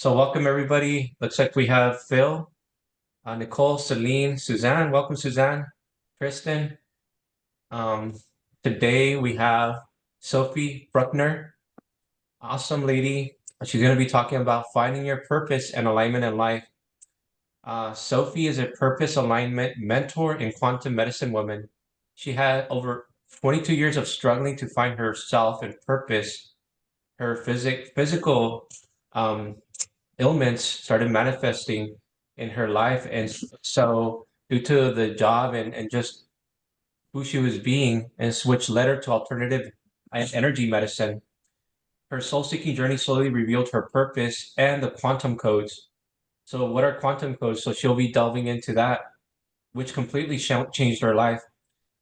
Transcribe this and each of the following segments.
So welcome everybody. Looks like we have Phil, Nicole, Celine, Suzanne. Welcome, Suzanne, Kristen. Um, Today we have Zsofi Bruckner, awesome lady. She's going to be talking about finding your purpose and alignment in life. Zsofi is a purpose alignment mentor and quantum medicine woman. She had over 22 years of struggling to find herself and purpose. Her physical um, ailments started manifesting in her life. And so, due to the job and just who she was being, and which led her to alternative energy medicine, her soul seeking journey slowly revealed her purpose and the quantum codes. So, what are quantum codes? So, she'll be delving into that, which completely changed her life.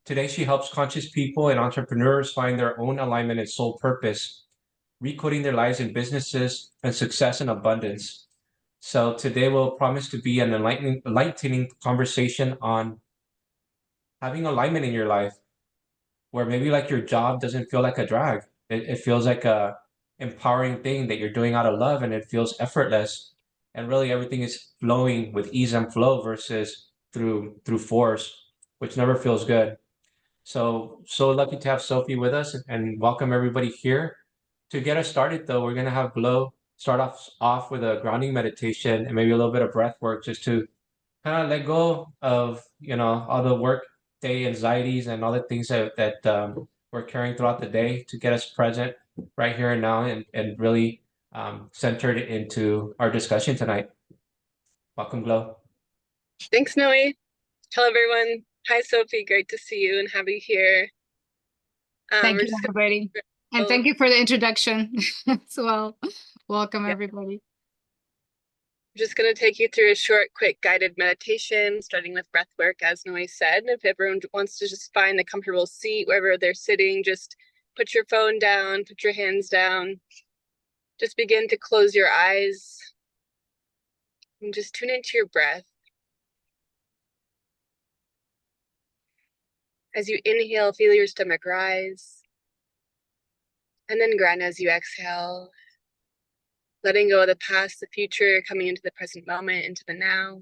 Today, she helps conscious people and entrepreneurs find their own alignment and soul purpose, recoding their lives in businesses and success and abundance. So today will promise to be an enlightening conversation on having alignment in your life, where maybe like your job doesn't feel like a drag. It feels like a empowering thing that you're doing out of love, and it feels effortless. And really everything is flowing with ease and flow versus through force, which never feels good. So lucky to have Zsofi with us and welcome everybody here. To get us started though, we're gonna have Glow start off with a grounding meditation and maybe a little bit of breath work just to kind of let go of, all the work day anxieties and all the things that we're carrying throughout the day to get us present right here and now and really centered into our discussion tonight. Welcome, Glow. Thanks, Noe. Hello, everyone. Hi, Zsofi. Great to see you and have you here. Thank We're you, just everybody. And gonna, thank you for the introduction as well. Welcome, yeah, everybody. just going to take you through a short, quick guided meditation, starting with breath work, as Noe said. If everyone wants to just find a comfortable seat wherever they're sitting, just put your phone down, put your hands down. Just begin to close your eyes and just tune into your breath. As you inhale, feel your stomach rise, and then grind as you exhale, letting go of the past, the future, coming into the present moment, into the now.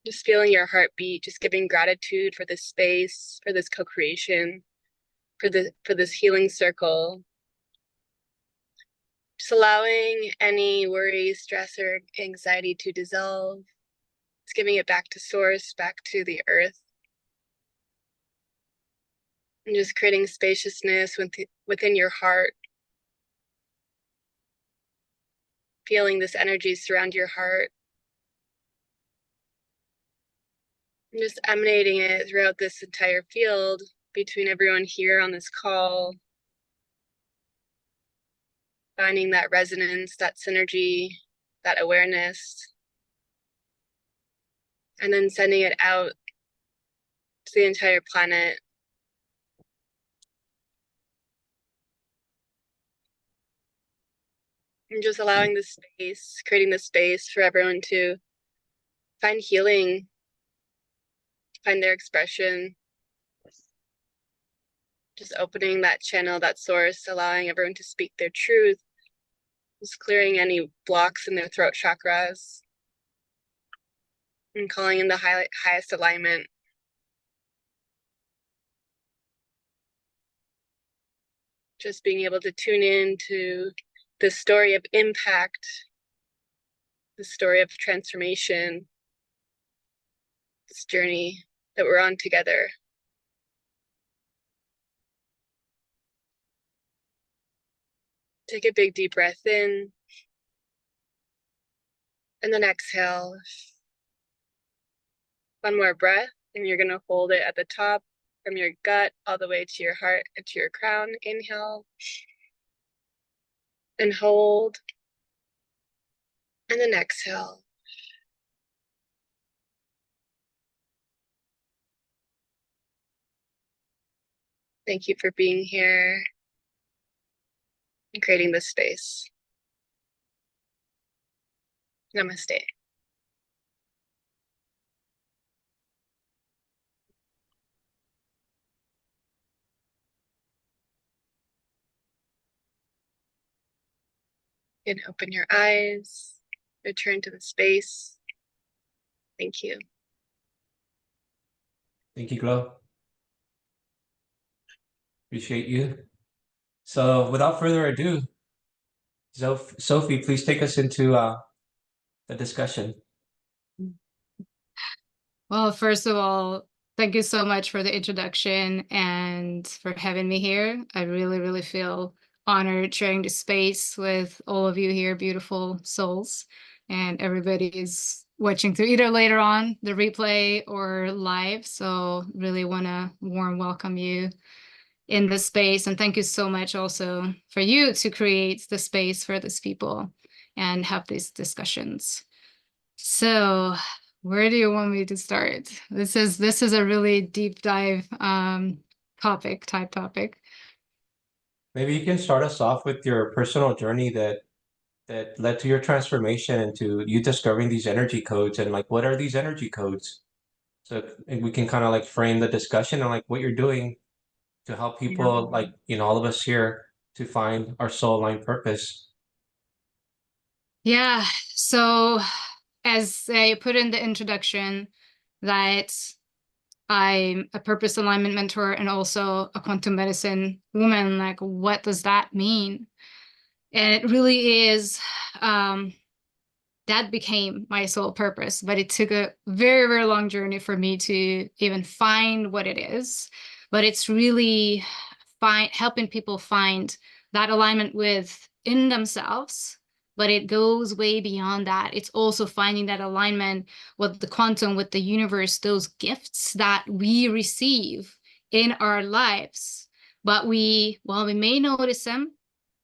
Just feeling your heartbeat, just giving gratitude for this space, for this co-creation, for this healing circle. Just allowing any worry, stress, or anxiety to dissolve. Just giving it back to source, back to the earth. And just creating spaciousness within your heart. Feeling this energy surround your heart. And just emanating it throughout this entire field between everyone here on this call. Finding that resonance, that synergy, that awareness. And then sending it out to the entire planet. And just allowing the space, creating the space for everyone to find healing, find their expression. Just opening that channel, that source, allowing everyone to speak their truth. Just clearing any blocks in their throat chakras. And calling in the highest alignment. Just being able to tune in to the story of impact, the story of transformation, this journey that we're on together. Take a big deep breath in, and then exhale. One more breath, and you're gonna hold it at the top from your gut all the way to your heart and to your crown. Inhale, and hold, and then exhale. Thank you for being here and creating this space. Namaste. You can open your eyes, return to the space. Thank you. Thank you, Glow. Appreciate you. So without further ado, Zsofi, please take us into the discussion. Well, first of all, thank you so much for the introduction and for having me here. I really, really feel honored sharing the space with all of you here, beautiful souls, and everybody is watching through either later on the replay or live. So really want to warm welcome you in the space. And thank you so much also for you to create the space for these people and have these discussions. So where do you want me to start? This is a really deep dive topic. Maybe you can start us off with your personal journey that led to your transformation and to you discovering these energy codes, and like what are these energy codes? So we can kind of like frame the discussion and like what you're doing to help people, like, you know, all of us here to find our soul aligned purpose. Yeah, so as I put in the introduction, that I'm a purpose alignment mentor and also a quantum medicine woman. Like, what does that mean? And it really is, that became my sole purpose, but it took a very, very long journey for me to even find what it is. But it's really helping people find that alignment within themselves, but it goes way beyond that. It's also finding that alignment with the quantum, with the universe, those gifts that we receive in our lives. But we may notice them,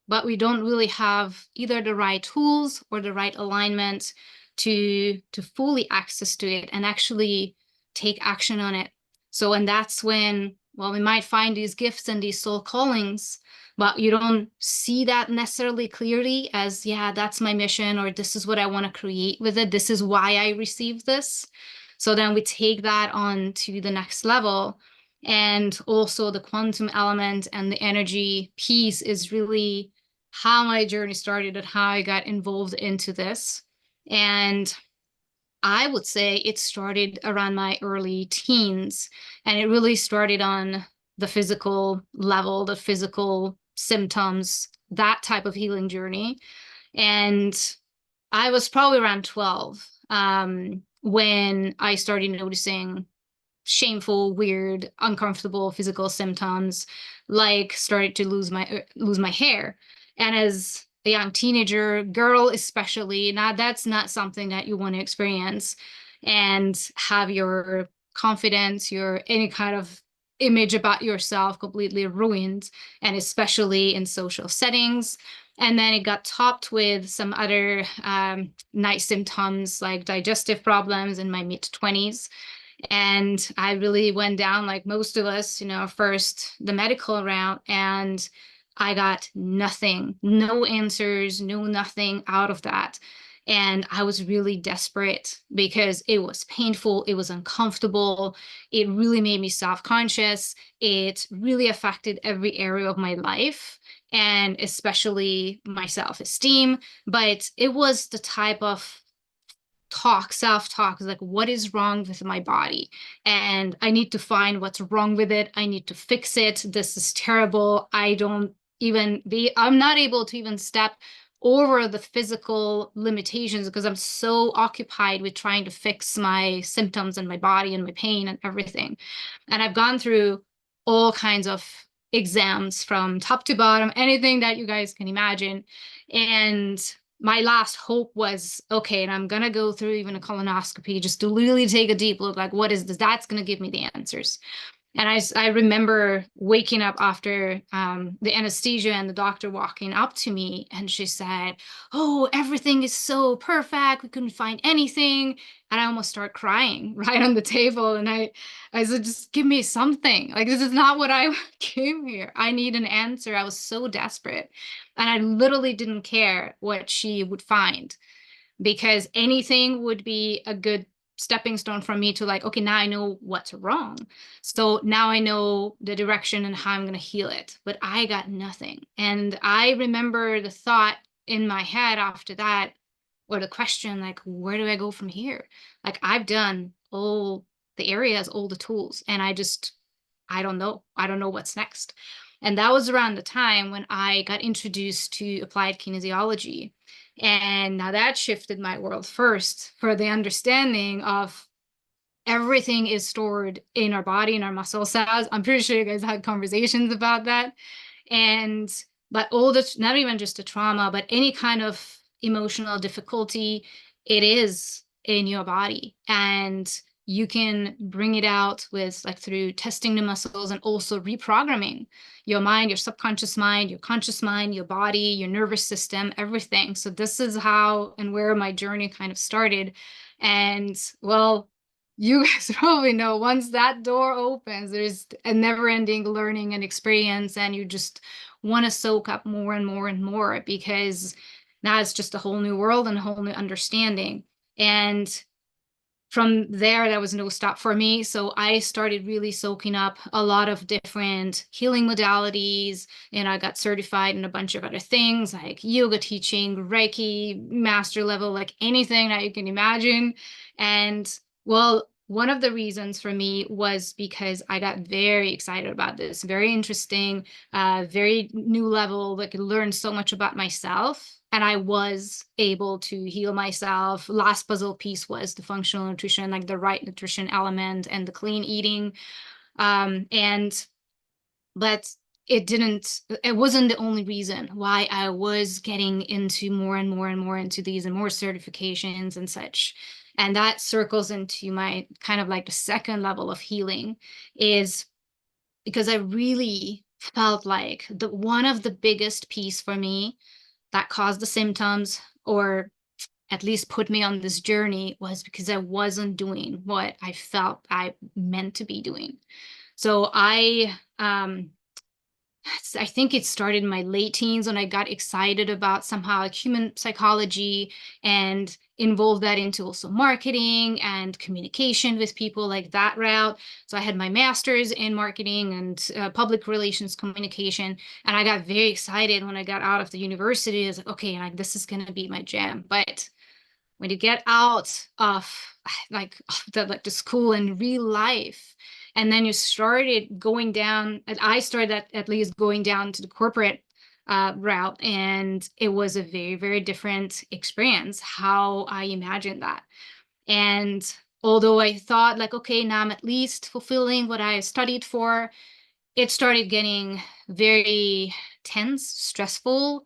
but we don't really have either the right tools or the right alignment to fully access to it and actually take action on it. So, and that's when, we might find these gifts and these soul callings, but you don't see that necessarily clearly as, yeah, that's my mission, or this is what I want to create with it. This is why I received this. So then we take that on to the next level. And also the quantum element and the energy piece is really how my journey started and how I got involved into this. And I would say it started around my early teens, and it really started on the physical level, the physical symptoms, that type of healing journey. And I was probably around 12 when I started noticing shameful, weird, uncomfortable physical symptoms, like started to lose my hair. And as a young teenager, girl especially, now that's not something that you want to experience and have your confidence, your any kind of image about yourself completely ruined, and especially in social settings. And then it got topped with some other night symptoms like digestive problems in my mid-20s. And I really went down, like most of us, first the medical route, and I got nothing, no answers, no nothing out of that. And I was really desperate because it was painful, it was uncomfortable, it really made me self-conscious, it really affected every area of my life, and especially my self-esteem. But it was the type of self-talk, like, what is wrong with my body? And I need to find what's wrong with it. I need to fix it. This is terrible. I'm not able to even step over the physical limitations because I'm so occupied with trying to fix my symptoms and my body and my pain and everything. And I've gone through all kinds of exams from top to bottom, anything that you guys can imagine. And my last hope was, okay, and I'm going to go through even a colonoscopy just to really take a deep look, like, what is this? That's going to give me the answers. And I remember waking up after the anesthesia and the doctor walking up to me, and she said, oh, everything is so perfect. We couldn't find anything. And I almost started crying right on the table. And I said, just give me something. Like, this is not what I came here. I need an answer. I was so desperate. And I literally didn't care what she would find, because anything would be a good stepping stone for me to, like, okay, now I know what's wrong. So now I know the direction and how I'm going to heal it. But I got nothing. And I remember the thought in my head after that, or the question, like, where do I go from here? Like, I've done all the areas, all the tools, and I don't know. I don't know what's next. And that was around the time when I got introduced to applied kinesiology. And now that shifted my world first for the understanding of everything is stored in our body, in our muscle cells. I'm pretty sure you guys had conversations about that. And, but all the, not even just the trauma, but any kind of emotional difficulty, it is in your body. And you can bring it out with, like, through testing the muscles and also reprogramming your mind, your subconscious mind, your conscious mind, your body, your nervous system, everything. So this is how and where my journey kind of started. And well, you guys probably know, once that door opens, there's a never-ending learning and experience, and you just want to soak up more and more and more, because now it's just a whole new world and a whole new understanding. And from there, there was no stop for me. So I started really soaking up a lot of different healing modalities, and I got certified in a bunch of other things like yoga teaching, Reiki, master level, like anything that you can imagine. And well, one of the reasons for me was because I got very excited about this, very interesting, very new level, like learned so much about myself. And I was able to heal myself. Last puzzle piece was the functional nutrition, like the right nutrition element and the clean eating. But it wasn't the only reason why I was getting into more and more and more into these and more certifications and such. And that circles into my kind of like the second level of healing, is because I really felt like one of the biggest piece for me that caused the symptoms, or at least put me on this journey, was because I wasn't doing what I felt I meant to be doing. So I think it started in my late teens when I got excited about somehow like human psychology, and involved that into also marketing and communication with people, like that route. So I had my master's in marketing and public relations communication, and I got very excited when I got out of the university. I was like, okay, like this is going to be my jam. But when you get out of like the school and real life, and then you started going down, and I started at least going down to the corporate route, and it was a very, very different experience how I imagined that. And although I thought like, okay, now I'm at least fulfilling what I studied for, it started getting very tense, stressful.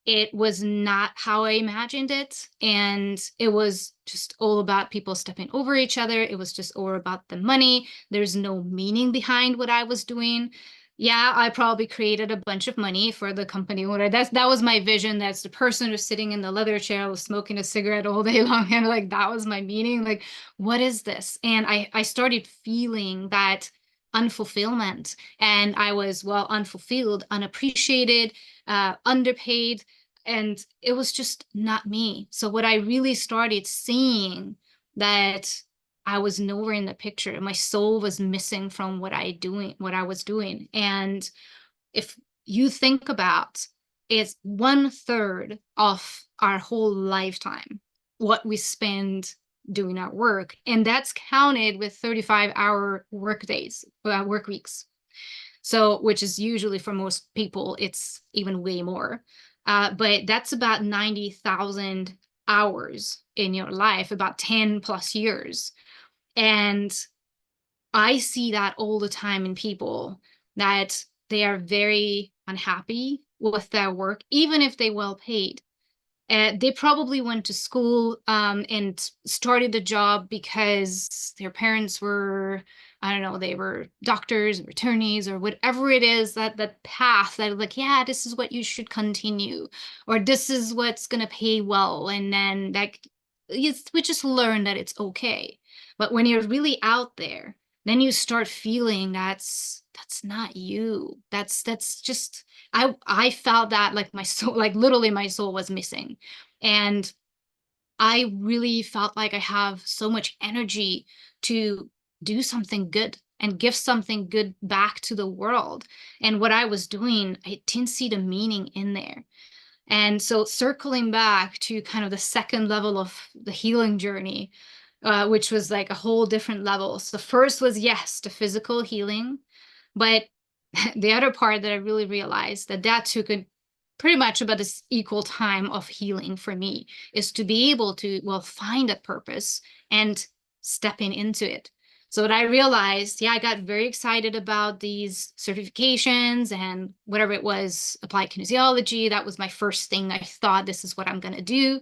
It was not how I imagined it. And it was just all about people stepping over each other. It was just all about the money. There's no meaning behind what I was doing. Yeah, I probably created a bunch of money for the company owner. That was my vision. That's the person who's sitting in the leather chair was smoking a cigarette all day long. And like, that was my meaning. Like, what is this? And I started feeling that unfulfillment. And I was, well, unfulfilled, unappreciated, underpaid, and it was just not me. So what I really started seeing, that I was nowhere in the picture. My soul was missing from what I was doing. And if you think about, it's 1/3 of our whole lifetime, what we spend doing our work. And that's counted with 35-hour work days, work weeks. So, which is usually for most people, it's even way more. But that's about 90,000 hours in your life, about 10 plus years. And I see that all the time in people, that they are very unhappy with their work, even if they well paid. They probably went to school and started the job because their parents were, I don't know, they were doctors or attorneys or whatever it is, that path that like, yeah, this is what you should continue, or this is what's going to pay well. And then we just learn that it's okay. But when you're really out there, then you start feeling that's not you. That's just, I felt that like my soul, like literally my soul was missing. And I really felt like I have so much energy to do something good and give something good back to the world. And what I was doing, I didn't see the meaning in there. And so circling back to kind of the second level of the healing journey, which was like a whole different level. So the first was, yes, the physical healing, but the other part that I really realized that took a pretty much about this equal time of healing for me, is to be able to, well, find a purpose and stepping into it. So what I realized, yeah, I got very excited about these certifications and whatever it was, applied kinesiology. That was my first thing. I thought, this is what I'm going to do.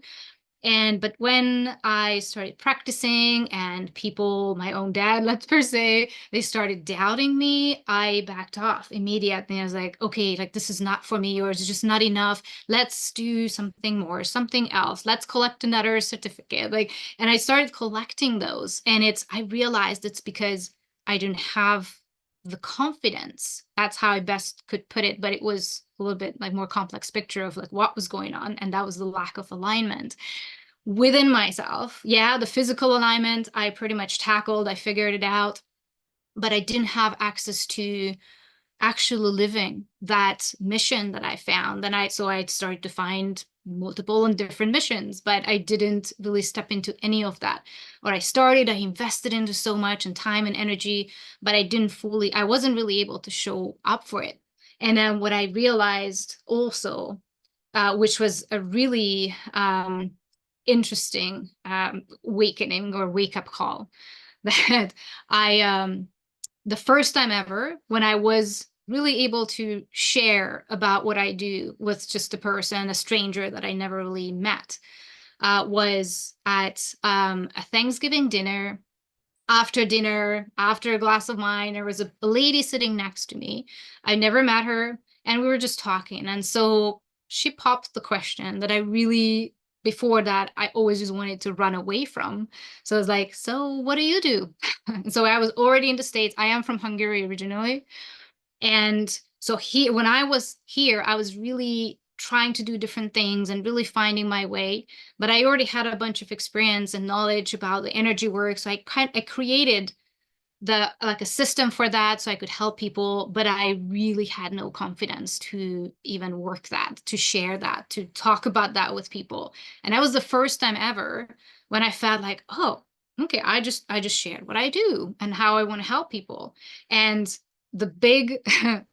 But when I started practicing and people, my own dad, let's per se, they started doubting me, I backed off immediately. I was like, okay, like this is not for me, or it's just not enough. Let's do something more, something else. Let's collect another certificate. Like, and I started collecting those. And I realized it's because I didn't have the confidence. That's how I best could put it. But it was a little bit like more complex picture of like what was going on. And that was the lack of alignment within myself. Yeah, the physical alignment, I pretty much tackled, I figured it out, but I didn't have access to actually living that mission that I found. So I started to find multiple and different missions, but I didn't really step into any of that. Or I invested into so much and time and energy, but I wasn't really able to show up for it. And then what I realized also, which was a really interesting awakening or wake-up call, that the first time ever when I was really able to share about what I do with just a stranger that I never really met, was at a Thanksgiving dinner. After dinner, after a glass of wine, there was a lady sitting next to me. I never met her, and we were just talking. And so she popped the question that before that, I always just wanted to run away from. So I was like, so what do you do? So I was already in the States. I am from Hungary originally. And so when I was here, I was really trying to do different things and really finding my way. But I already had a bunch of experience and knowledge about the energy work. So I created a system for that so I could help people, but I really had no confidence to even work that, to share that, to talk about that with people. And that was the first time ever when I felt like, oh, okay, I just shared what I do and how I want to help people. And the big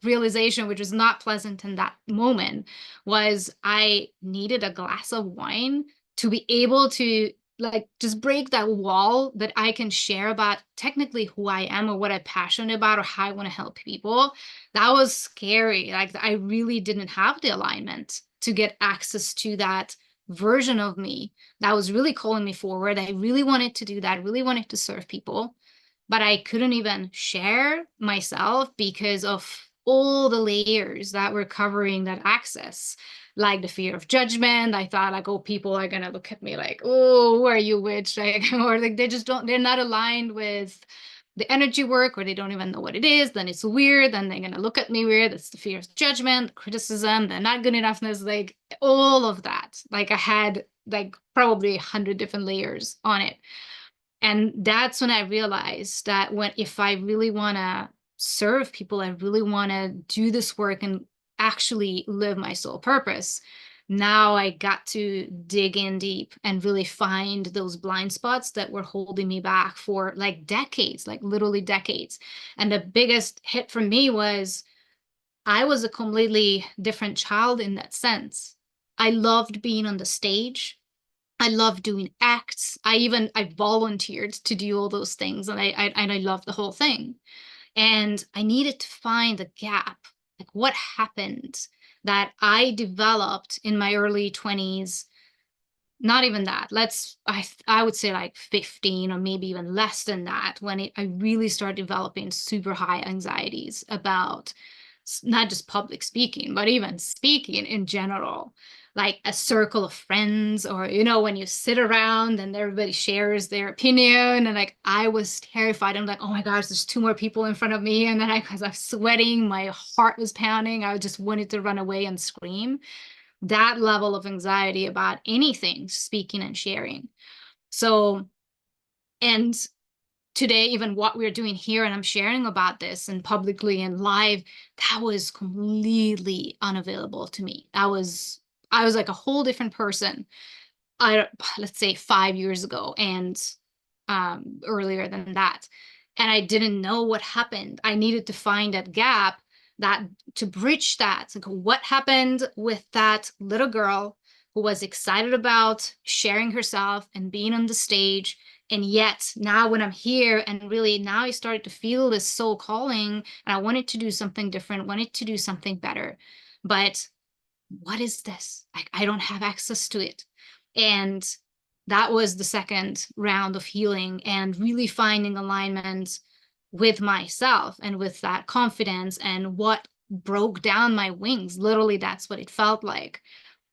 realization, which was not pleasant in that moment, was I needed a glass of wine to be able to like just break that wall that I can share about technically who I am or what I'm passionate about or how I want to help people. That was scary. Like I really didn't have the alignment to get access to that version of me that was really calling me forward. I really wanted to do that, really wanted to serve people, but I couldn't even share myself because of all the layers that were covering that access, like the fear of judgment. I thought like, oh, people are gonna look at me like, oh, who are you, witch? Like, or like they're not aligned with the energy work, or they don't even know what it is. Then it's weird. Then they're gonna look at me weird. It's the fear of judgment, criticism, the not good enoughness, like all of that. Like I had like probably 100 different layers on it. And that's when I realized that if I really want to serve people, I really want to do this work and actually live my soul purpose. Now I got to dig in deep and really find those blind spots that were holding me back for like decades, like literally decades. And the biggest hit for me was I was a completely different child in that sense. I loved being on the stage. I love doing acts. I volunteered to do all those things, and I loved the whole thing. And I needed to find the gap, like what happened that I developed in my early 20s. Not even that. I would say like 15 or maybe even less than that, when I really started developing super high anxieties about not just public speaking, but even speaking in general, like a circle of friends, or, when you sit around and everybody shares their opinion. And like, I was terrified. I'm like, oh my gosh, there's 2 more people in front of me. And then I was sweating, my heart was pounding. I just wanted to run away and scream. That level of anxiety about anything, speaking and sharing. So, and today, even what we're doing here, and I'm sharing about this and publicly and live, that was completely unavailable to me. I was like a whole different person. Let's say 5 years ago, and earlier than that. And I didn't know what happened. I needed to find that gap, that to bridge that. Like, what happened with that little girl who was excited about sharing herself and being on the stage? And yet now when I'm here, and really now I started to feel this soul calling, and I wanted to do something different, wanted to do something better. But what is this? I don't have access to it. And that was the second round of healing, and really finding alignment with myself and with that confidence, and what broke down my wings. Literally, that's what it felt like.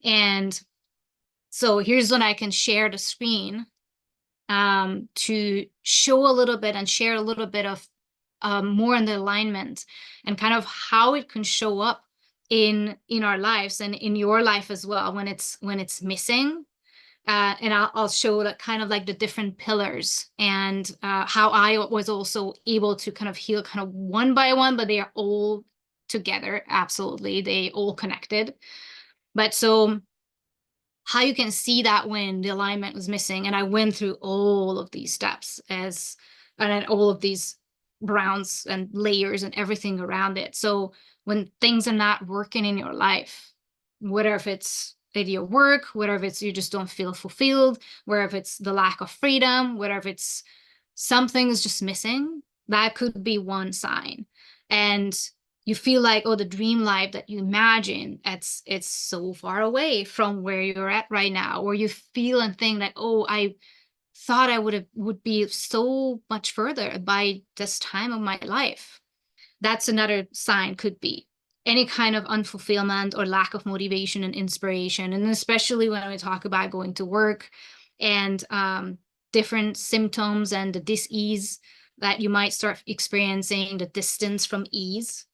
And so here's when I can share the screen to show a little bit and share a little bit of more on the alignment, and kind of how it can show up in our lives, and in your life as well, when it's missing. And I'll show like kind of like the different pillars, and how I was also able to kind of heal kind of one by one, but they are all together. Absolutely, they all connected. But so how you can see that when the alignment was missing, and I went through all of these steps, and then all of these browns and layers and everything around it. So when things are not working in your life, whatever if it's at your work, whatever it's you just don't feel fulfilled, wherever it's the lack of freedom, whatever it's something is just missing, that could be one sign. And you feel like, oh, the dream life that you imagine, it's so far away from where you're at right now. Or you feel and think like, oh, I thought I would be so much further by this time of my life. That's another sign. Could be any kind of unfulfillment or lack of motivation and inspiration. And especially when we talk about going to work, and different symptoms and the dis-ease that you might start experiencing, the distance from ease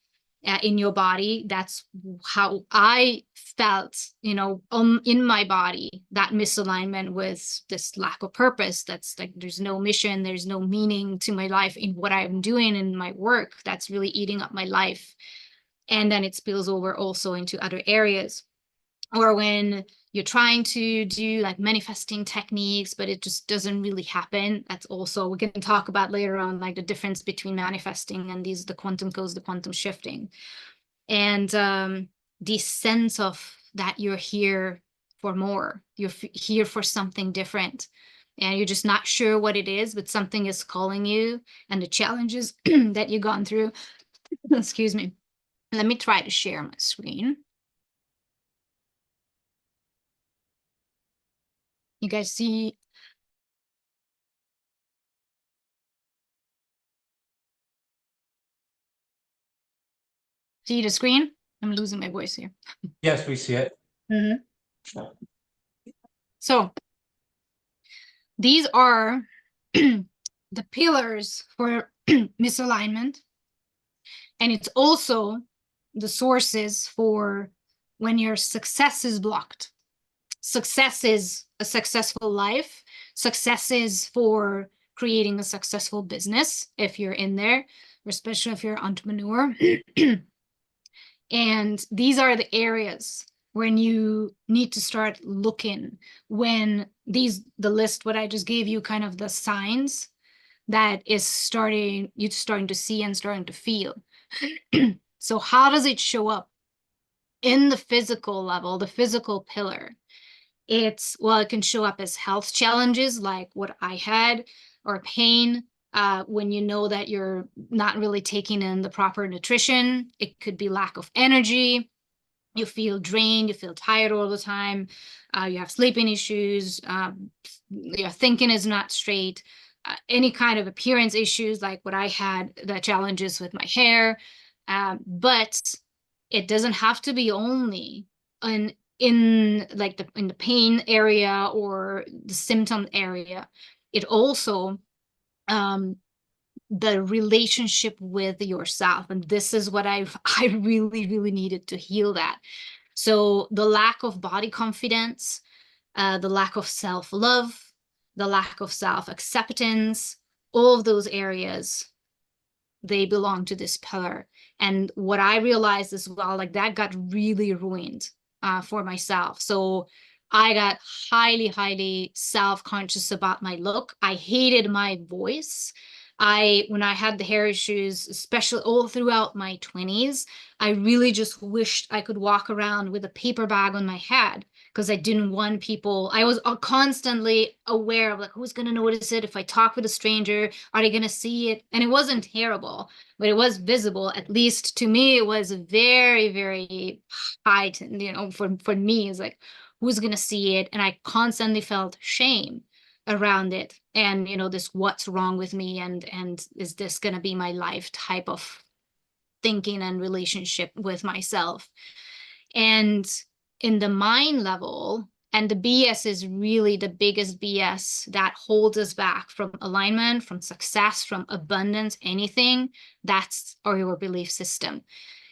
in your body. That's how I felt, in my body, that misalignment with this lack of purpose. That's like, there's no mission, there's no meaning to my life in what I'm doing in my work. That's really eating up my life. And then it spills over also into other areas. Or when you're trying to do like manifesting techniques, but it just doesn't really happen. That's also, we can talk about later on, like the difference between manifesting and the quantum codes, the quantum shifting. And the sense of that you're here for more, you're here for something different, and you're just not sure what it is, but something is calling you, and the challenges that you've gone through. Excuse me. Let me try to share my screen. You guys see? See the screen? I'm losing my voice here. Yes, we see it. So these are the pillars for misalignment. And it's also the sources for when your success is blocked. Success is a successful life. Success is for creating a successful business, if you're in there, especially if you're an entrepreneur. And these are the areas when you need to start looking, when the list, what I just gave you, kind of the signs that you're starting to see and starting to feel. So how does it show up in the physical level, the physical pillar? It can show up as health challenges like what I had, or pain, when you know that you're not really taking in the proper nutrition. It could be lack of energy. You feel drained, you feel tired all the time. You have sleeping issues. Your thinking is not straight. Any kind of appearance issues like what I had, the challenges with my hair. But it doesn't have to be only in the pain area or the symptom area. It also the relationship with yourself, and this is what I really needed to heal that. So the lack of body confidence, the lack of self-love, the lack of self-acceptance, all of those areas, they belong to this pillar. And what I realized as well, like that got really ruined for myself. So I got highly self-conscious about my look. I hated my voice. When I had the hair issues, especially all throughout my 20s, I really just wished I could walk around with a paper bag on my head, because I didn't want people. I was constantly aware of like, who's going to notice it? If I talk with a stranger, are they going to see it? And it wasn't terrible, but it was visible. At least to me, it was very heightened, for me, it's like, who's going to see it? And I constantly felt shame around it. And, this what's wrong with me? And is this going to be my life type of thinking and relationship with myself? And in the mind level, and the BS is really the biggest BS that holds us back from alignment, from success, from abundance, anything, that's your belief system.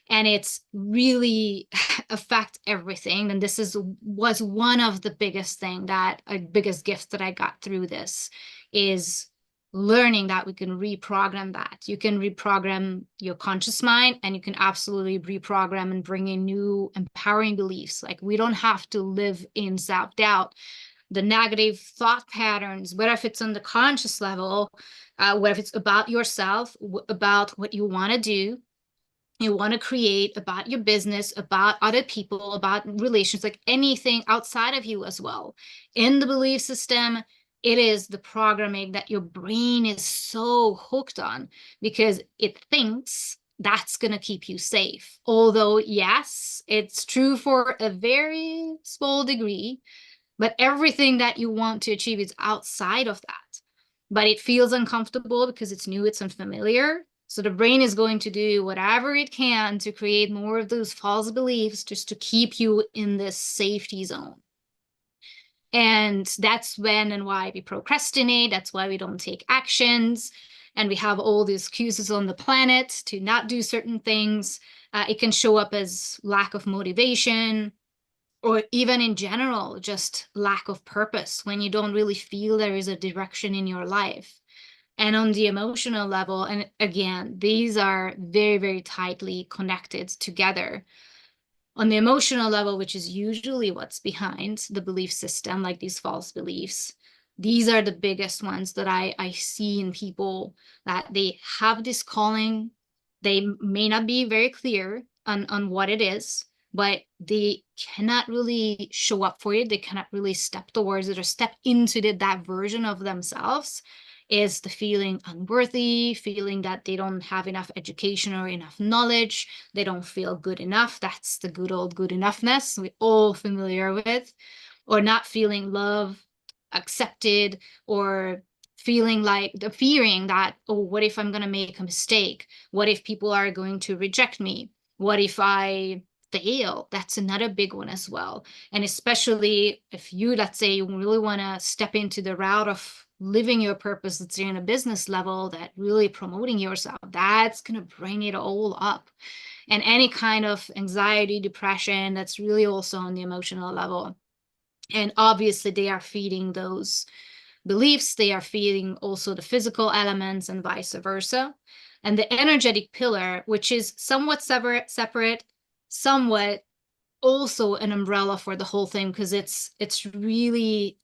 And it's really affect everything. And this was one of the biggest biggest gifts that I got through this, is learning that we can reprogram that. You can reprogram your conscious mind, and you can absolutely reprogram and bring in new empowering beliefs. Like, we don't have to live in self-doubt. The negative thought patterns, whether if it's on the conscious level, whether if it's about yourself, about what you want to do, you want to create, about your business, about other people, about relations, like anything outside of you as well. In the belief system, it is the programming that your brain is so hooked on, because it thinks that's going to keep you safe. Although, yes, it's true for a very small degree, but everything that you want to achieve is outside of that. But it feels uncomfortable because it's new, it's unfamiliar. So the brain is going to do whatever it can to create more of those false beliefs, just to keep you in this safety zone. And that's when and why we procrastinate. That's why we don't take actions. And we have all these excuses on the planet to not do certain things. It can show up as lack of motivation, or even in general, just lack of purpose, when you don't really feel there is a direction in your life. And on the emotional level, and again, these are very tightly connected together. On the emotional level, which is usually what's behind the belief system, like these false beliefs, these are the biggest ones that I see in people, that they have this calling. They may not be very clear on what it is, but they cannot really show up for it. They cannot really step towards it or step into that version of themselves. Is the feeling unworthy, feeling that they don't have enough education or enough knowledge, they don't feel good enough. That's the good old good enoughness we're all familiar with. Or not feeling loved, accepted, or feeling like the fearing that, oh, what if I'm going to make a mistake? What if people are going to reject me? What if I fail? That's another big one as well. And especially if you, let's say, you really want to step into the route of living your purpose, that's in a business level, that really promoting yourself, that's going to bring it all up. And any kind of anxiety, depression, that's really also on the emotional level. And obviously they are feeding those beliefs, they are feeding also the physical elements, and vice versa. And the energetic pillar, which is somewhat separate, somewhat also an umbrella for the whole thing, because it's really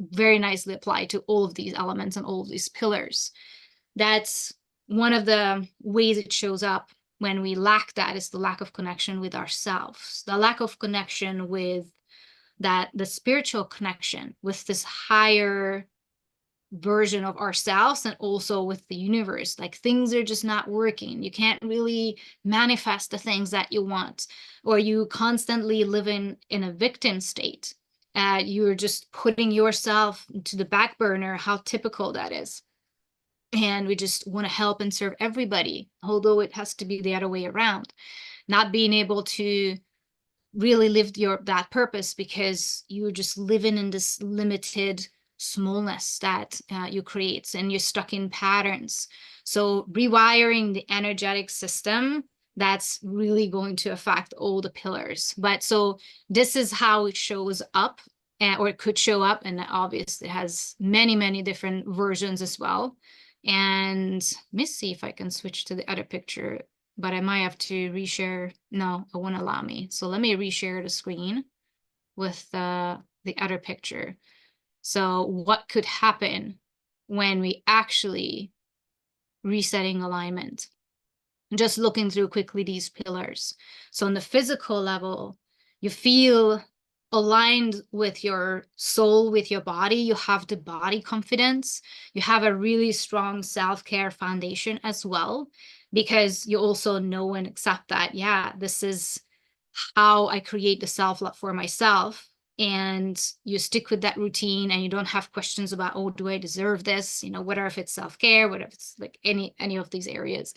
very nicely applied to all of these elements and all of these pillars. That's one of the ways it shows up when we lack that, is the lack of connection with ourselves, the lack of connection with the spiritual connection with this higher version of ourselves, and also with the universe. Like, things are just not working. You can't really manifest the things that you want, or you constantly live in a victim state. You're just putting yourself to the back burner. How typical that is. And we just want to help and serve everybody, although it has to be the other way around. Not being able to really live that purpose, because you're just living in this limited smallness that you create, and you're stuck in patterns. So rewiring the energetic system, that's really going to affect all the pillars. But so this is how it shows up, or it could show up, and obviously it has many different versions as well. And let me see if I can switch to the other picture. but I might have to reshare. No, it won't allow me. So let me reshare the screen with the other picture. So what could happen when we actually resetting alignment? Just looking through quickly these pillars. So on the physical level, you feel aligned with your soul, with your body. You have the body confidence. You have a really strong self-care foundation as well, because you also know and accept that, yeah, this is how I create the self-love for myself. And you stick with that routine, and you don't have questions about, oh, do I deserve this? You know, whether if it's self-care, whether if it's like any of these areas.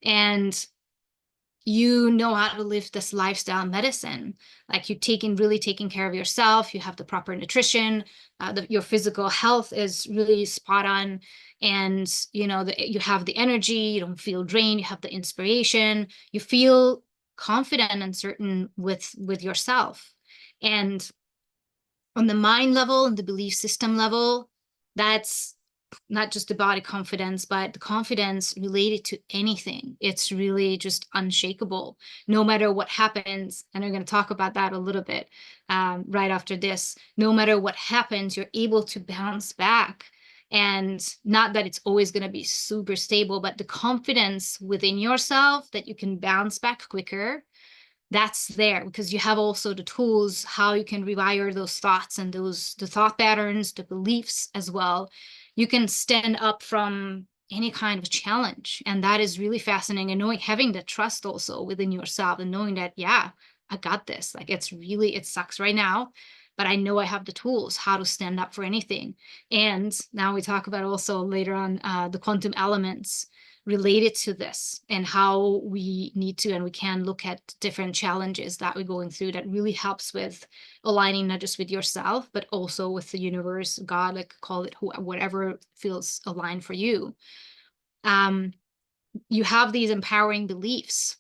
And you know how to live this lifestyle medicine. Like you really taking care of yourself. You have the proper nutrition. Your physical health is really spot on. And, you know, you have the energy. You don't feel drained. You have the inspiration. You feel confident and certain with yourself. And on the mind level and the belief system level, that's not just the body confidence, but the confidence related to anything. It's really just unshakable, no matter what happens. And I'm going to talk about that a little bit right after this. No matter what happens, you're able to bounce back. And not that it's always going to be super stable, but the confidence within yourself that you can bounce back quicker, that's there, because you have also the tools how you can rewire those thoughts and the thought patterns, the beliefs as well. You can stand up from any kind of challenge, and that is really fascinating. And knowing, having the trust also within yourself, and knowing that, yeah, I got this. Like, it sucks right now, but I know I have the tools how to stand up for anything. And now we talk about also later on the quantum elements related to this, and how we need to and we can look at different challenges that we're going through, that really helps with aligning not just with yourself, but also with the universe, God, like call it whatever feels aligned for you. You have these empowering beliefs.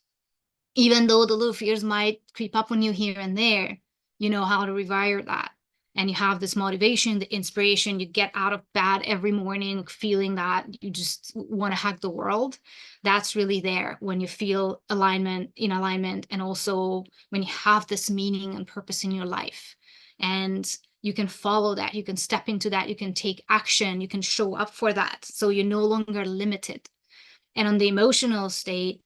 Even though the little fears might creep up on you here and there, you know how to rewire that. And you have this motivation, the inspiration. You get out of bed every morning feeling that you just want to hug the world. That's really there when you feel in alignment, and also when you have this meaning and purpose in your life. And you can follow that, you can step into that, you can take action, you can show up for that. So you're no longer limited. And on the emotional state,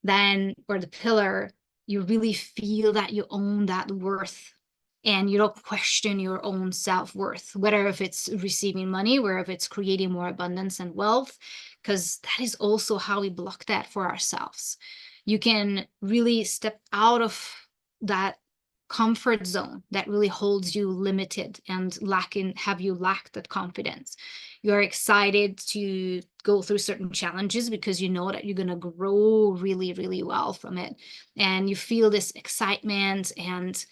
then, or the pillar, you really feel that you own that worth, and you don't question your own self-worth, whether if it's receiving money, whether if it's creating more abundance and wealth, because that is also how we block that for ourselves. You can really step out of that comfort zone that really holds you limited and have you lack that confidence. You're excited to go through certain challenges because you know that you're going to grow really, really well from it. And you feel this excitement and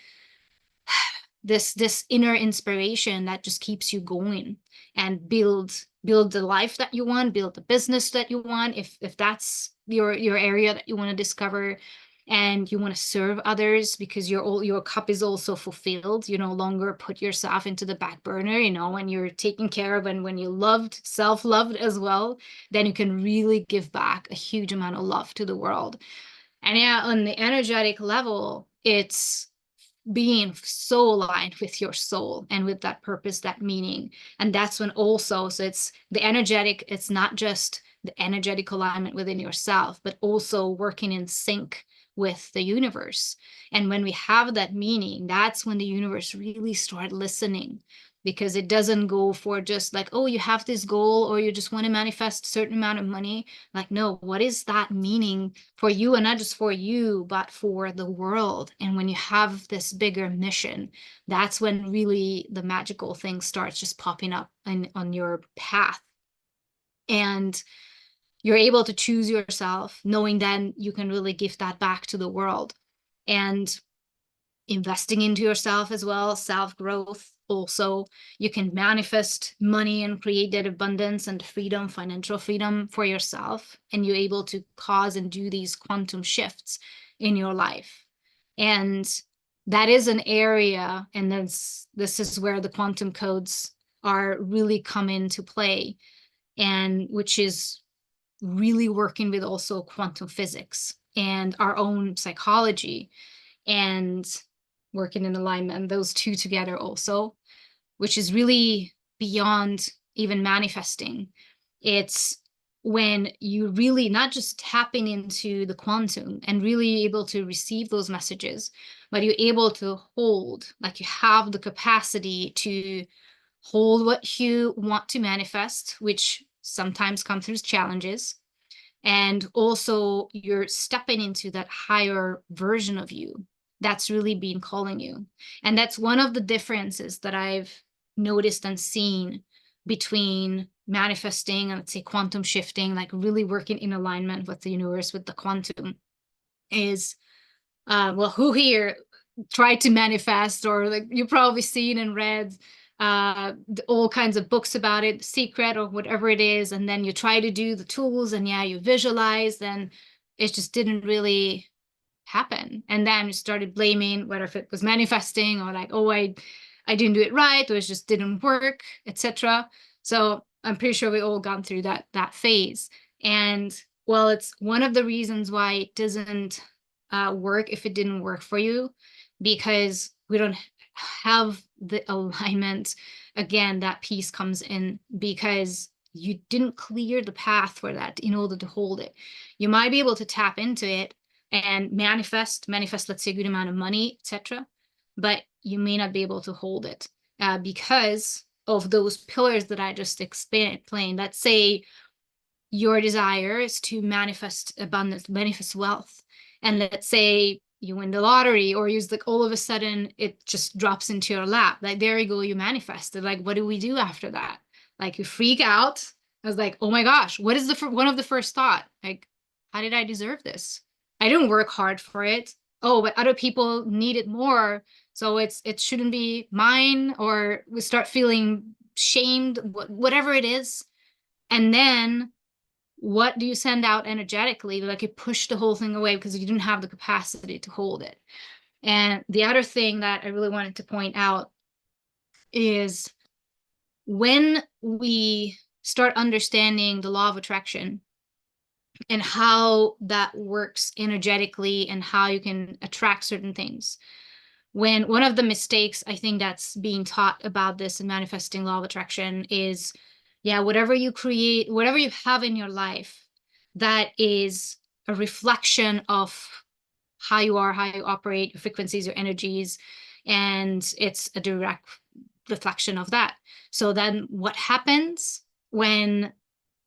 this inner inspiration that just keeps you going, and build the life that you want, build the business that you want, if that's your area that you want to discover. And you want to serve others because your cup is also fulfilled. You no longer put yourself into the back burner, you know, when you're taken care of, and when you self-loved as well, then you can really give back a huge amount of love to the world. And yeah, on the energetic level, it's being so aligned with your soul and with that purpose, that meaning. And that's when also, so it's the energetic, it's not just the energetic alignment within yourself, but also working in sync with the universe. And when we have that meaning, that's when the universe really start listening, because it doesn't go for just like, oh, you have this goal, or you just want to manifest a certain amount of money. Like, no, what is that meaning for you? And not just for you, but for the world. And when you have this bigger mission, that's when really the magical thing starts just popping up on your path. And you're able to choose yourself, knowing then you can really give that back to the world. And investing into yourself as well, self-growth. Also, you can manifest money and create that abundance and freedom, financial freedom for yourself, and you're able to cause and do these quantum shifts in your life. And that is an area, and this is where the quantum codes are really come into play, and which is really working with also quantum physics. and our own psychology and working in alignment, those two together also, which is really beyond even manifesting. It's when you really not just tapping into the quantum and really able to receive those messages, but you're able to hold, like you have the capacity to hold what you want to manifest, which sometimes comes through challenges. And also you're stepping into that higher version of you that's really been calling you. And that's one of the differences that I've noticed and seen between manifesting and, let's say, quantum shifting, like really working in alignment with the universe, with the quantum, is well, who here tried to manifest, or like you've probably seen and read all kinds of books about it, Secret or whatever it is, and then you try to do the tools and yeah, you visualize, then it just didn't really happen. And then you started blaming whether if it was manifesting or like, oh, I didn't do it right, or it just didn't work, etc. So I'm pretty sure we all gone through that phase. And well, it's one of the reasons why it doesn't work if it didn't work for you, because we don't have the alignment. Again, that piece comes in because you didn't clear the path for that in order to hold it. You might be able to tap into it and manifest, let's say, a good amount of money, etc. But you may not be able to hold it because of those pillars that I just explained. Let's say your desire is to manifest abundance, manifest wealth. And let's say you win the lottery, or you like all of a sudden it just drops into your lap. Like, there you go, you manifested. Like, what do we do after that? Like, you freak out. I was like, oh my gosh, what is one of the first thought? Like, how did I deserve this? I didn't work hard for it. Oh, but other people need it more, so it shouldn't be mine. Or we start feeling shamed, whatever it is. And then what do you send out energetically? Like, you push the whole thing away because you didn't have the capacity to hold it. And the other thing that I really wanted to point out is when we start understanding the law of attraction and how that works energetically and how you can attract certain things. When one of the mistakes I think that's being taught about this in manifesting law of attraction is, yeah, whatever you create, whatever you have in your life, that is a reflection of how you are, how you operate, your frequencies, your energies, and it's a direct reflection of that. So then what happens when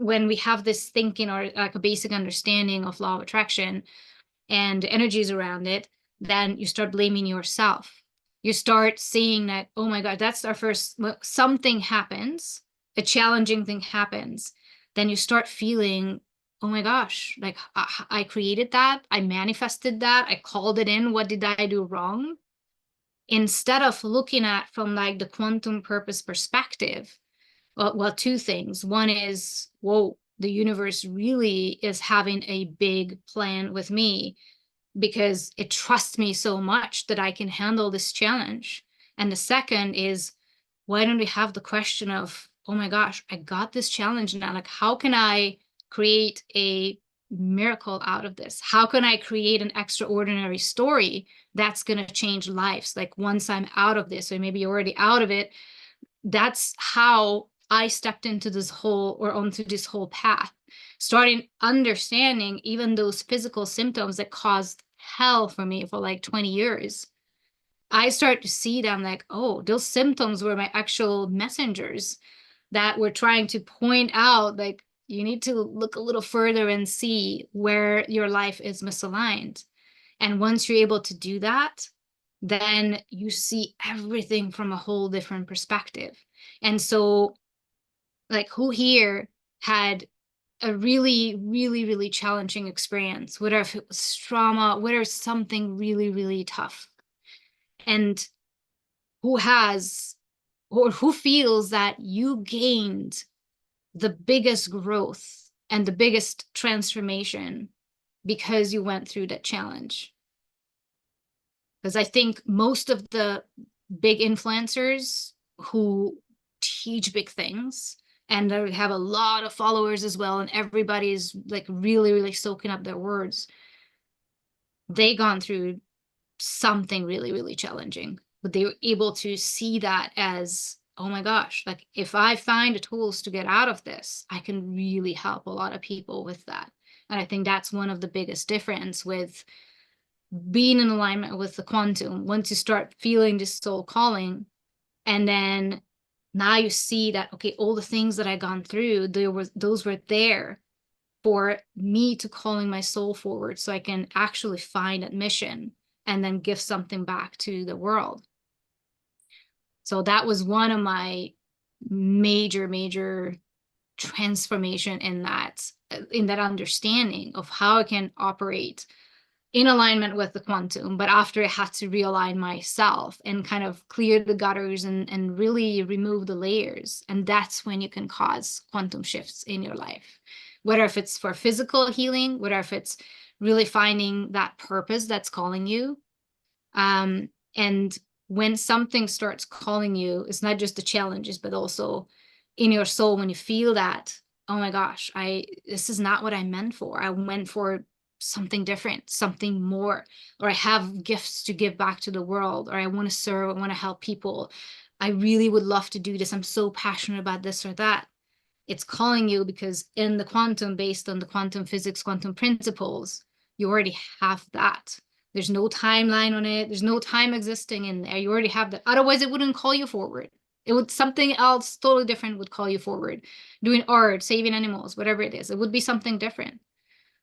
we have this thinking, or like a basic understanding of law of attraction and the energies around it, then you start blaming yourself. You start seeing that, oh my God, that's our first, something happens, a challenging thing happens. Then you start feeling, oh my gosh, like I created that, I manifested that, I called it in, what did I do wrong? Instead of looking at from like the quantum purpose perspective, well, two things. One is, whoa, the universe really is having a big plan with me because it trusts me so much that I can handle this challenge. And the second is, why don't we have the question of, oh my gosh, I got this challenge now. Like, how can I create a miracle out of this? How can I create an extraordinary story that's going to change lives? Like, once I'm out of this, or maybe you're already out of it, that's how I stepped into this whole, or onto this whole path, starting understanding even those physical symptoms that caused hell for me for like 20 years. I start to see them like, oh, those symptoms were my actual messengers that were trying to point out, like, you need to look a little further and see where your life is misaligned. And once you're able to do that, then you see everything from a whole different perspective. And so, like, who here had a really, really, really challenging experience, whether if it was trauma, whether something really, really tough, and who has, or who feels that you gained the biggest growth and the biggest transformation because you went through that challenge? Because I think most of the big influencers who teach big things and they have a lot of followers as well, and everybody's like really, really soaking up their words, they gone through something really, really challenging, but they were able to see that as, oh my gosh, like if I find the tools to get out of this, I can really help a lot of people with that. And I think that's one of the biggest difference with being in alignment with the quantum. Once you start feeling this soul calling, and then now you see that, okay, all the things that I gone through, those were there for me to calling my soul forward so I can actually find that mission and then give something back to the world. So that was one of my major transformation in that understanding of how I can operate in alignment with the quantum, but after I had to realign myself and kind of clear the gutters and really remove the layers. And that's when you can cause quantum shifts in your life, whether if it's for physical healing, whether if it's really finding that purpose that's calling you. And when something starts calling you, it's not just the challenges, but also in your soul, when you feel that, oh my gosh, this is not what I meant for. I went for something different, something more, or I have gifts to give back to the world, or I want to serve, I want to help people. I really would love to do this. I'm so passionate about this or that. It's calling you because in the quantum, based on the quantum physics, quantum principles, you already have that. There's no timeline on it. There's no time existing in there. You already have that. Otherwise, it wouldn't call you forward. It would, something else totally different would call you forward. Doing art, saving animals, whatever it is, it would be something different.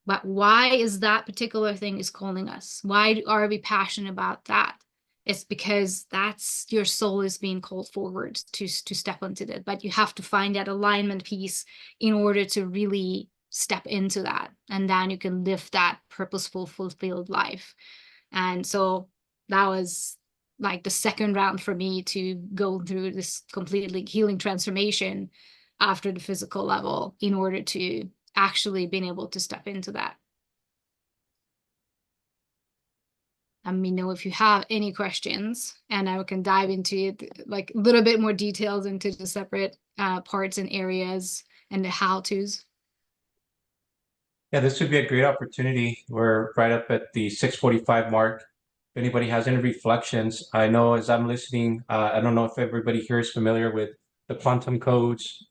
But why is that particular thing is calling us? Why are we passionate about that? It's because that's your soul is being called forward to step into that. But you have to find that alignment piece in order to really step into that. And then you can live that purposeful, fulfilled life. And so that was like the second round for me to go through this completely healing transformation after the physical level in order to actually being able to step into that. Let me know if you have any questions, and I can dive into it, like a little bit more details into the separate parts and areas and the how-tos. Yeah, this would be a great opportunity. We're right up at the 6:45 mark. If anybody has any reflections, I know as I'm listening, I don't know if everybody here is familiar with the quantum codes,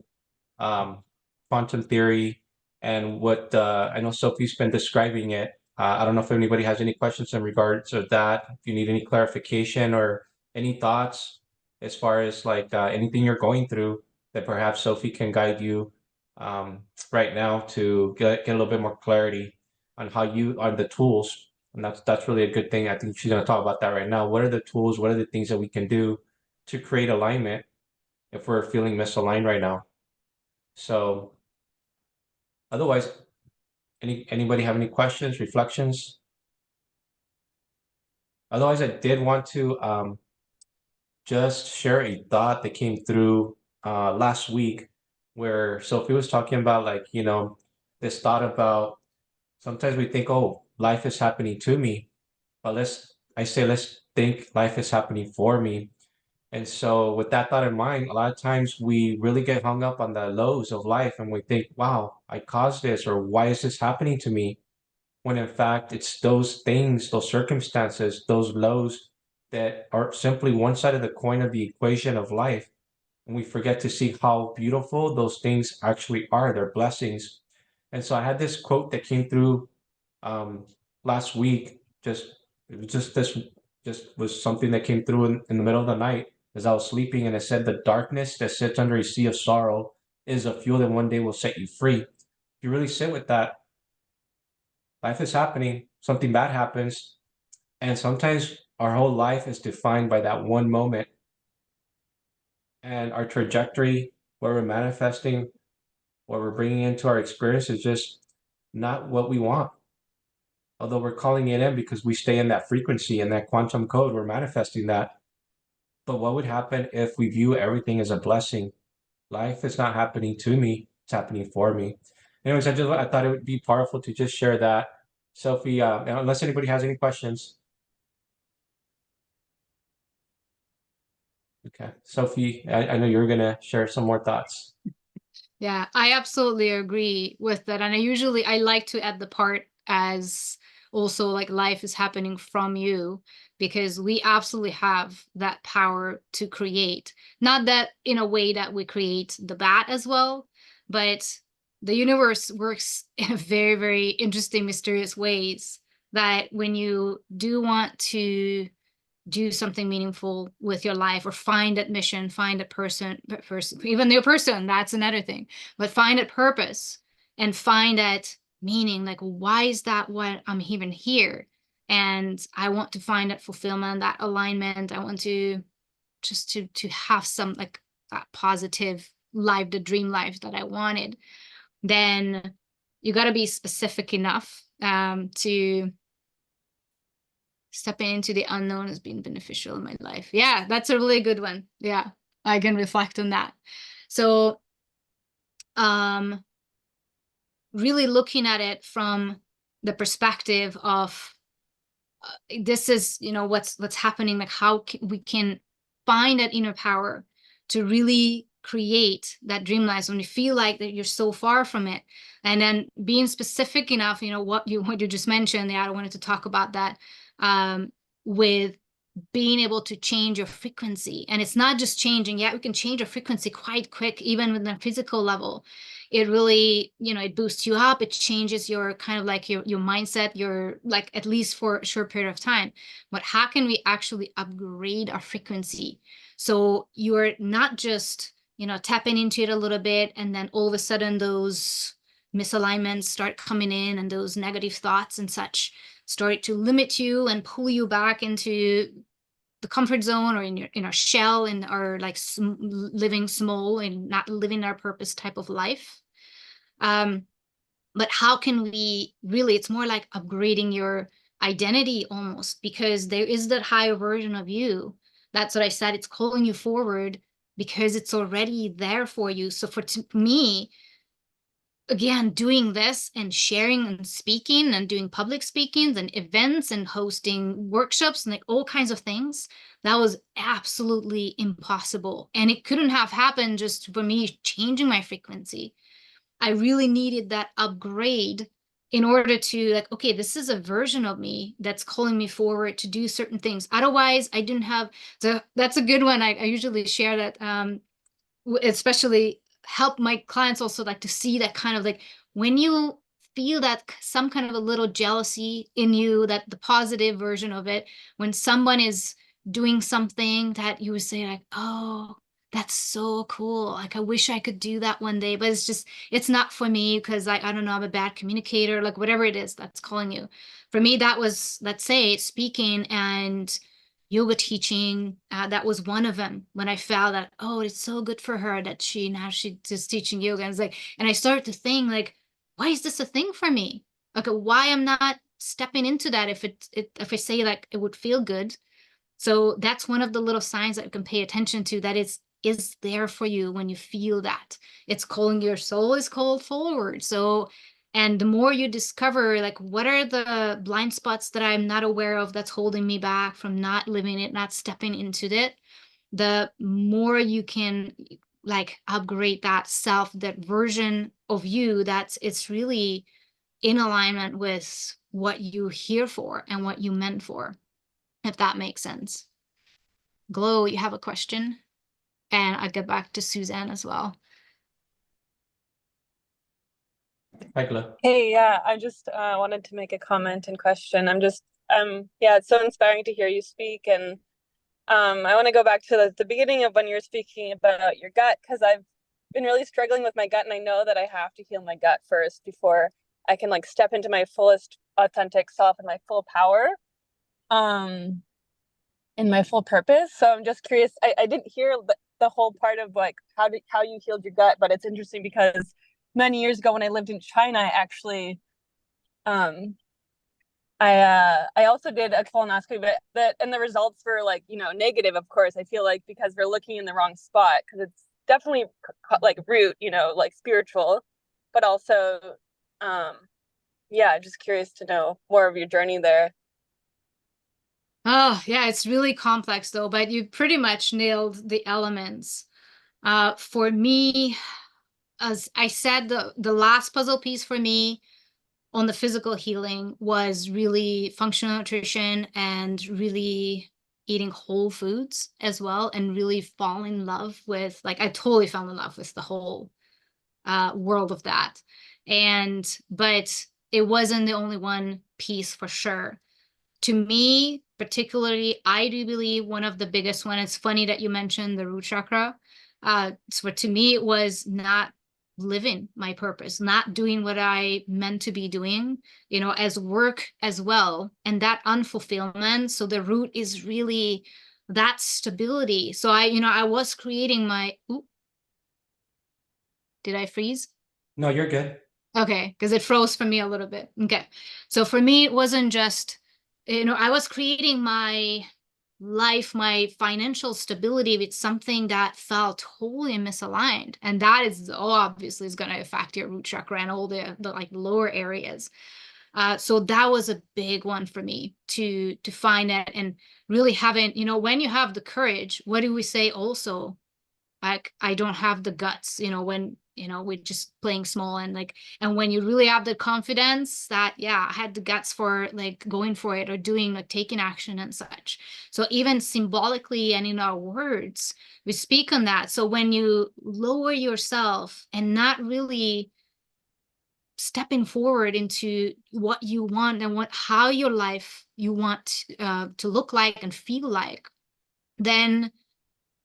quantum theory, and what I know Sophie's been describing it. I don't know if anybody has any questions in regards to that. If you need any clarification or any thoughts as far as like anything you're going through, that perhaps Sophie can guide you right now to get a little bit more clarity on how you are the tools. And that's really a good thing. I think she's going to talk about that right now. What are the tools? What are the things that we can do to create alignment if we're feeling misaligned right now? So otherwise, anybody have any questions, reflections? Otherwise, I did want to just share a thought that came through last week where Sophie was talking about like, you know, this thought about sometimes we think, oh, life is happening to me, but let's think life is happening for me. And so with that thought in mind, a lot of times we really get hung up on the lows of life and we think, wow, I caused this, or why is this happening to me? When in fact it's those things, those circumstances, those lows that are simply one side of the coin of the equation of life. And we forget to see how beautiful those things actually are. They're blessings. And so I had this quote that came through last week. Just was something that came through in the middle of the night as I was sleeping, and it said, "The darkness that sits under a sea of sorrow is a fuel that one day will set you free." If you really sit with that, life is happening, something bad happens, and sometimes our whole life is defined by that one moment, and our trajectory, what we're manifesting, what we're bringing into our experience is just not what we want. Although we're calling it in because we stay in that frequency and that quantum code, we're manifesting that. But what would happen if we view everything as a blessing? Life is not happening to me, it's happening for me. Anyways, I thought it would be powerful to just share that. Sophie, unless anybody has any questions. Okay, Sophie, I know you're gonna share some more thoughts. Yeah, I absolutely agree with that. And I like to add the part as also like life is happening from you, because we absolutely have that power to create. Not that in a way that we create the bat as well, but the universe works in very, very interesting, mysterious ways, that when you do want to do something meaningful with your life, or find that mission, find a person, even the person, that's another thing, but find a purpose and find that meaning, like, why is that what I'm even here? And I want to find that fulfillment, that alignment. I want to just to have some like that positive life, the dream life that I wanted. Then you got to be specific enough to stepping into the unknown has been beneficial in my life. Yeah, that's a really good one. Yeah, I can reflect on that. So really looking at it from the perspective of this is, you know, what's happening, like how we can find that inner power to really create that dream life when you feel like that you're so far from it. And then being specific enough, you know, what you just mentioned. Yeah, I wanted to talk about that with being able to change your frequency. And it's not just changing. Yeah, we can change our frequency quite quick, even with the physical level. It really, you know, it boosts you up. It changes your kind of like your mindset, your like, at least for a short period of time. But how can we actually upgrade our frequency? So you're not just, you know, tapping into it a little bit, and then all of a sudden those misalignments start coming in, and those negative thoughts and such start to limit you and pull you back into the comfort zone, or in our shell, in our like living small and not living our purpose type of life. But how can we really, it's more like upgrading your identity almost, because there is that higher version of you. That's what I said. It's calling you forward because it's already there for you. So for me, again, doing this and sharing and speaking and doing public speakings and events and hosting workshops and like all kinds of things, that was absolutely impossible. And it couldn't have happened just for me changing my frequency. I really needed that upgrade in order to like, okay, this is a version of me that's calling me forward to do certain things. Otherwise, I didn't have, so that's a good one. I usually share that, especially help my clients also like to see that kind of like when you feel that some kind of a little jealousy in you, that the positive version of it, when someone is doing something that you would say like, oh, that's so cool. Like, I wish I could do that one day, but it's just, it's not for me because I don't know, I'm a bad communicator, like whatever it is that's calling you. For me, that was, let's say, speaking and yoga teaching. That was one of them when I felt that, oh, it's so good for her that she's just teaching yoga. And it's like, and I started to think like, why is this a thing for me? Okay, why I'm not stepping into that if if I say like it would feel good. So that's one of the little signs that you can pay attention to, that is there for you when you feel that. It's calling, your soul is called forward. So, and the more you discover, like, what are the blind spots that I'm not aware of that's holding me back from not living it, not stepping into it, the more you can like upgrade that self, that version of you that's it's really in alignment with what you're here for and what you meant for, if that makes sense. Glow, you have a question? And I'll get back to Suzanne as well. Hi, Glo. Hey, yeah, I just wanted to make a comment and question. I'm just, yeah, it's so inspiring to hear you speak. And I want to go back to the beginning of when you were speaking about your gut, because I've been really struggling with my gut, and I know that I have to heal my gut first before I can like step into my fullest authentic self and my full power, and my full purpose. So I'm just curious. I didn't hear the whole part of like how you healed your gut, but it's interesting because many years ago when I lived in China, I actually I also did a colonoscopy, but and the results were like, you know, negative, of course. I feel like because we're looking in the wrong spot, because it's definitely like root, you know, like spiritual, but also yeah, just curious to know more of your journey there. Oh, yeah, it's really complex though, but you pretty much nailed the elements. For me, as I said, the last puzzle piece for me on the physical healing was really functional nutrition and really eating whole foods as well, and really fall in love with, like, I totally fell in love with the whole world of that. But it wasn't the only one piece for sure. To me, particularly, I do believe one of the biggest one, it's funny that you mentioned the root chakra. So to me, it was not living my purpose, not doing what I meant to be doing, as work as well, and that unfulfillment. So the root is really that stability. So I was creating my, did I freeze? No, you're good. Okay, because it froze for me a little bit. Okay. So for me, it wasn't just, I was creating my life, my financial stability with something that felt totally misaligned. And that is obviously is going to affect your root chakra and all the like lower areas. So that was a big one for me to find it, and really having, when you have the courage, what do we say also? Like, I don't have the guts, when, we're just playing small, and like, and when you really have the confidence that, yeah, I had the guts for like going for it or doing, like, taking action and such. So even symbolically and in our words, we speak on that. So when you lower yourself and not really stepping forward into what you want and how your life you want to look like and feel like, then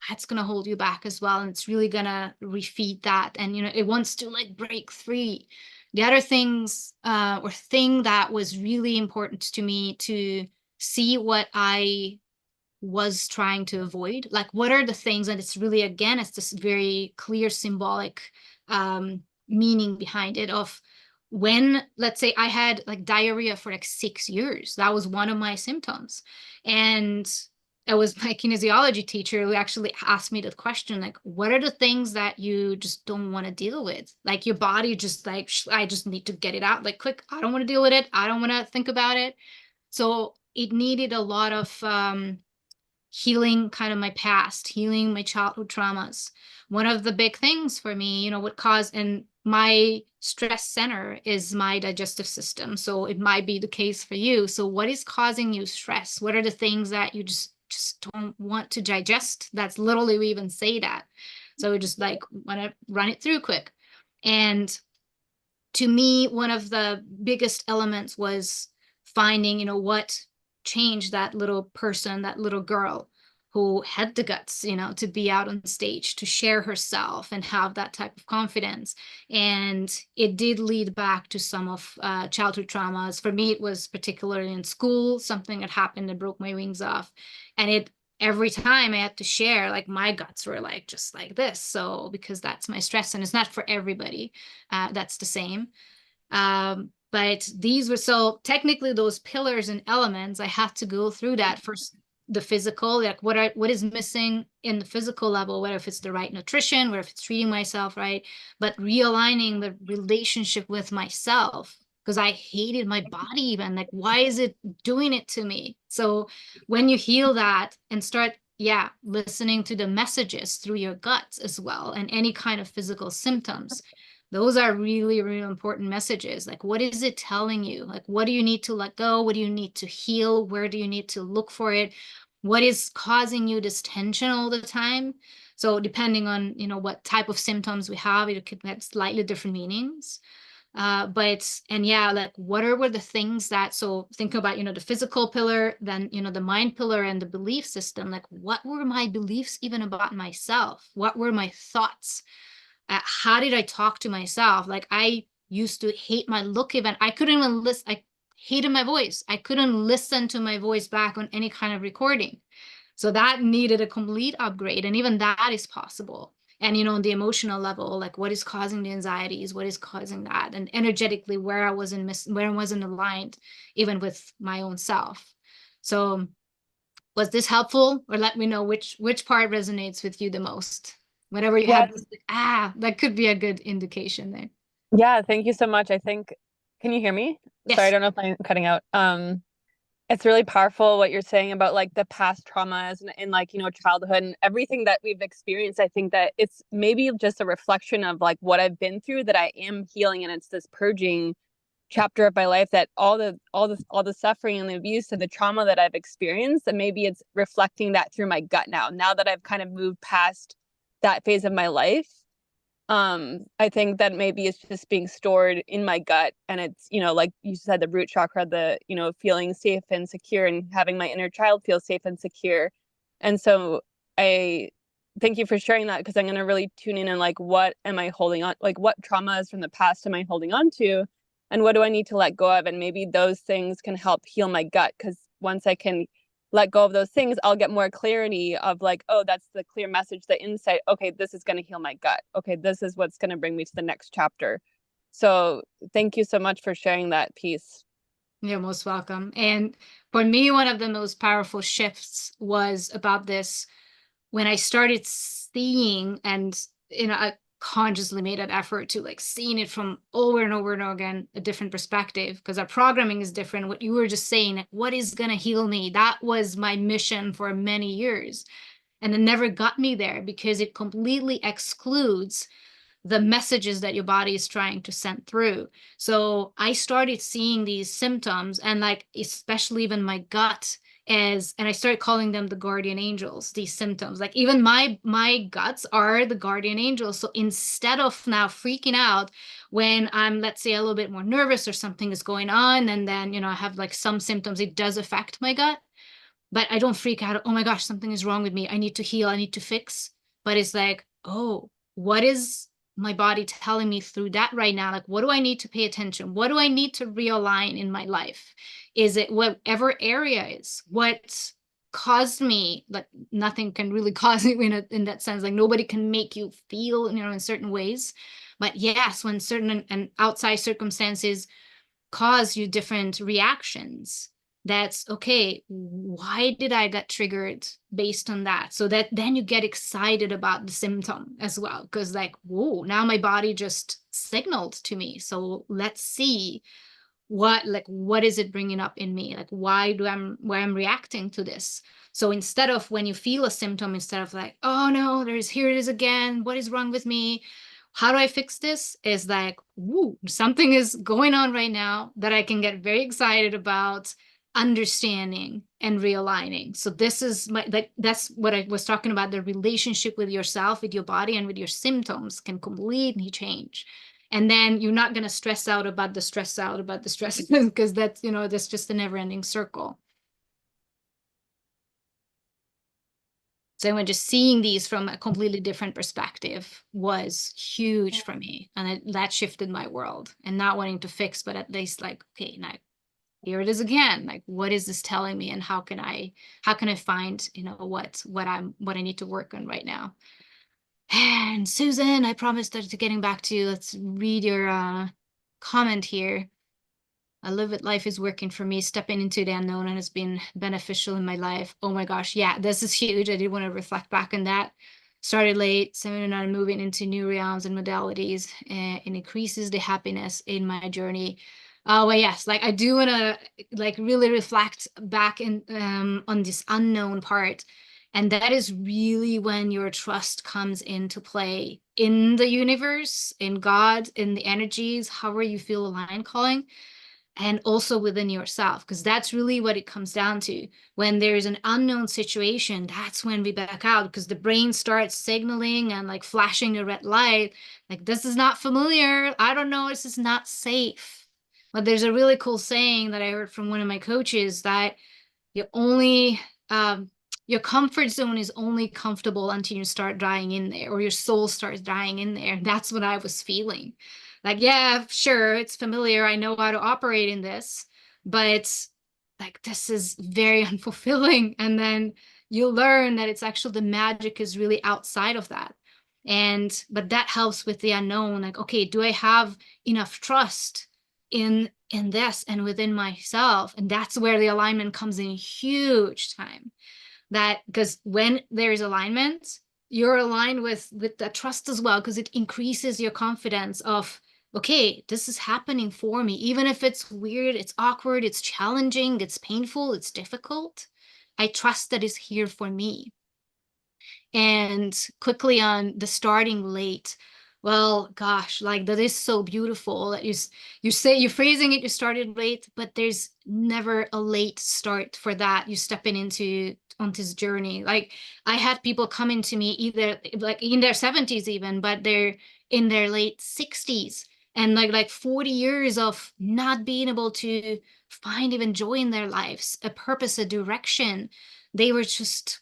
that's going to hold you back as well. And it's really going to refeed that. And, it wants to like break free. The other things or thing that was really important to me to see what I was trying to avoid, like what are the things, and it's really, again, it's this very clear symbolic meaning behind it of when, let's say, I had like diarrhea for like 6 years. That was one of my symptoms. And it was my kinesiology teacher who actually asked me the question, like, what are the things that you just don't want to deal with? Like your body just like, I just need to get it out like quick. I don't want to deal with it. I don't want to think about it. So it needed a lot of healing kind of my past, healing my childhood traumas. One of the big things for me, what caused, and my stress center is my digestive system. So it might be the case for you. So what is causing you stress? What are the things that you just don't want to digest? That's literally, we even say that. So we just like want to run it through quick. And to me, one of the biggest elements was finding, what changed that little person, that little girl who had the guts, to be out on stage, to share herself and have that type of confidence. And it did lead back to some of childhood traumas. For me, it was particularly in school, something that happened that broke my wings off. And every time I had to share, like my guts were like just like this. So because that's my stress, and it's not for everybody that's the same. But these were, so technically those pillars and elements, I had to go through that first. The physical, like what is missing in the physical level, whether if it's the right nutrition, whether if it's treating myself right, but realigning the relationship with myself, because I hated my body even, like, why is it doing it to me? So when you heal that and start, listening to the messages through your guts as well, and any kind of physical symptoms, those are really, really important messages. Like, what is it telling you? Like, what do you need to let go? What do you need to heal? Where do you need to look for it? What is causing you this tension all the time? So depending on, what type of symptoms we have, it could have slightly different meanings. Like, what were the things that, so think about, the physical pillar, then, the mind pillar and the belief system. Like, what were my beliefs even about myself? What were my thoughts? How did I talk to myself? Like, I used to hate my look even. I couldn't even listen. I hated my voice. I couldn't listen to my voice back on any kind of recording. So that needed a complete upgrade. And even that is possible. And, on the emotional level, like what is causing the anxieties? What is causing that? And energetically, where I wasn't aligned, even with my own self. So was this helpful? Or let me know which part resonates with you the most. Whatever you had, that could be a good indication there. Yeah, thank you so much. I think, can you hear me? Yes. Sorry, I don't know if I'm cutting out. It's really powerful what you're saying about like the past traumas and like, childhood and everything that we've experienced. I think that it's maybe just a reflection of like what I've been through that I am healing, and it's this purging chapter of my life, that all the suffering and the abuse and the trauma that I've experienced, and maybe it's reflecting that through my gut now that I've kind of moved past that phase of my life. I think that maybe it's just being stored in my gut, and it's, like you said, the root chakra, the, feeling safe and secure, and having my inner child feel safe and secure. And so I thank you for sharing that, because I'm going to really tune in and like, what am I holding on, like what traumas from the past am I holding on to, and what do I need to let go of? And maybe those things can help heal my gut, because once I can let go of those things, I'll get more clarity of like, oh, that's the clear message, the insight. Okay, this is going to heal my gut. Okay, this is what's going to bring me to the next chapter. So thank you so much for sharing that piece. You're most welcome. And for me, one of the most powerful shifts was about this when I started seeing, and I consciously made an effort to like seeing it from over and over and over again, a different perspective, because our programming is different. What you were just saying, what is going to heal me? That was my mission for many years. And it never got me there because it completely excludes the messages that your body is trying to send through. So I started seeing these symptoms, and like, especially even my gut, and I started calling them the guardian angels, these symptoms. Like even my guts are the guardian angels. So instead of now freaking out when I'm, let's say, a little bit more nervous or something is going on, and then, I have like some symptoms, it does affect my gut, but I don't freak out. Oh my gosh, something is wrong with me. I need to heal. I need to fix. But it's like, oh, what is my body telling me through that right now? Like, what do I need to pay attention? What do I need to realign in my life? Is it whatever area is? What caused me? Like, nothing can really cause you in that sense. Like, nobody can make you feel, in certain ways. But yes, when certain and outside circumstances cause you different reactions, that's okay. Why did I get triggered based on that? So that then you get excited about the symptom as well, because like, whoa, now my body just signaled to me. So let's see what is it bringing up in me? Like, why I'm reacting to this? So instead of, when you feel a symptom, instead of like, oh no, here it is again, what is wrong with me? How do I fix this? Is like, woo, something is going on right now that I can get very excited about understanding and realigning. So this is that's what I was talking about. The relationship with yourself, with your body, and with your symptoms can completely change. And then you're not going to stress out about the stress because that's just a never-ending circle. So when just seeing these from a completely different perspective was huge for me. And that shifted my world, and not wanting to fix, but at least like, okay, now here it is again. Like, what is this telling me? And how can I find, what I need to work on right now? And Susan, I promised to getting back to you. Let's read your comment here. I live it. Life is working for me. Stepping into the unknown and has been beneficial in my life. Oh my gosh. Yeah, this is huge. I did want to reflect back on that. Started late, 79, moving into new realms and modalities, and it increases the happiness in my journey. Oh, well, yes, like I do want to like really reflect back in on this unknown part. And that is really when your trust comes into play in the universe, in God, in the energies, however you feel aligned calling, and also within yourself, because that's really what it comes down to. When there's an unknown situation, that's when we back out, because the brain starts signaling and like flashing the red light, like, this is not familiar. I don't know, this is not safe. But there's a really cool saying that I heard from one of my coaches, that you only your comfort zone is only comfortable until you start dying in there, or your soul starts dying in there. That's what I was feeling. Like, yeah, sure, it's familiar. I know how to operate in this, but like, this is very unfulfilling. And then you learn that it's actually, the magic is really outside of that. But that helps with the unknown. Like, okay, do I have enough trust in this and within myself? And that's where the alignment comes in huge time. That, because when there is alignment, you're aligned with the trust as well, because it increases your confidence of, okay, this is happening for me, even if it's weird, it's awkward, it's challenging, it's painful, it's difficult. I trust that it's here for me. And quickly on the starting late, Well, gosh, like that is so beautiful that you say you're phrasing it, you started late, but there's never a late start for that. You stepping into on this journey. Like I had people coming to me either like in their 70s even, but they're in their late 60s and like 40 years of not being able to find even joy in their lives, a purpose, a direction. They were just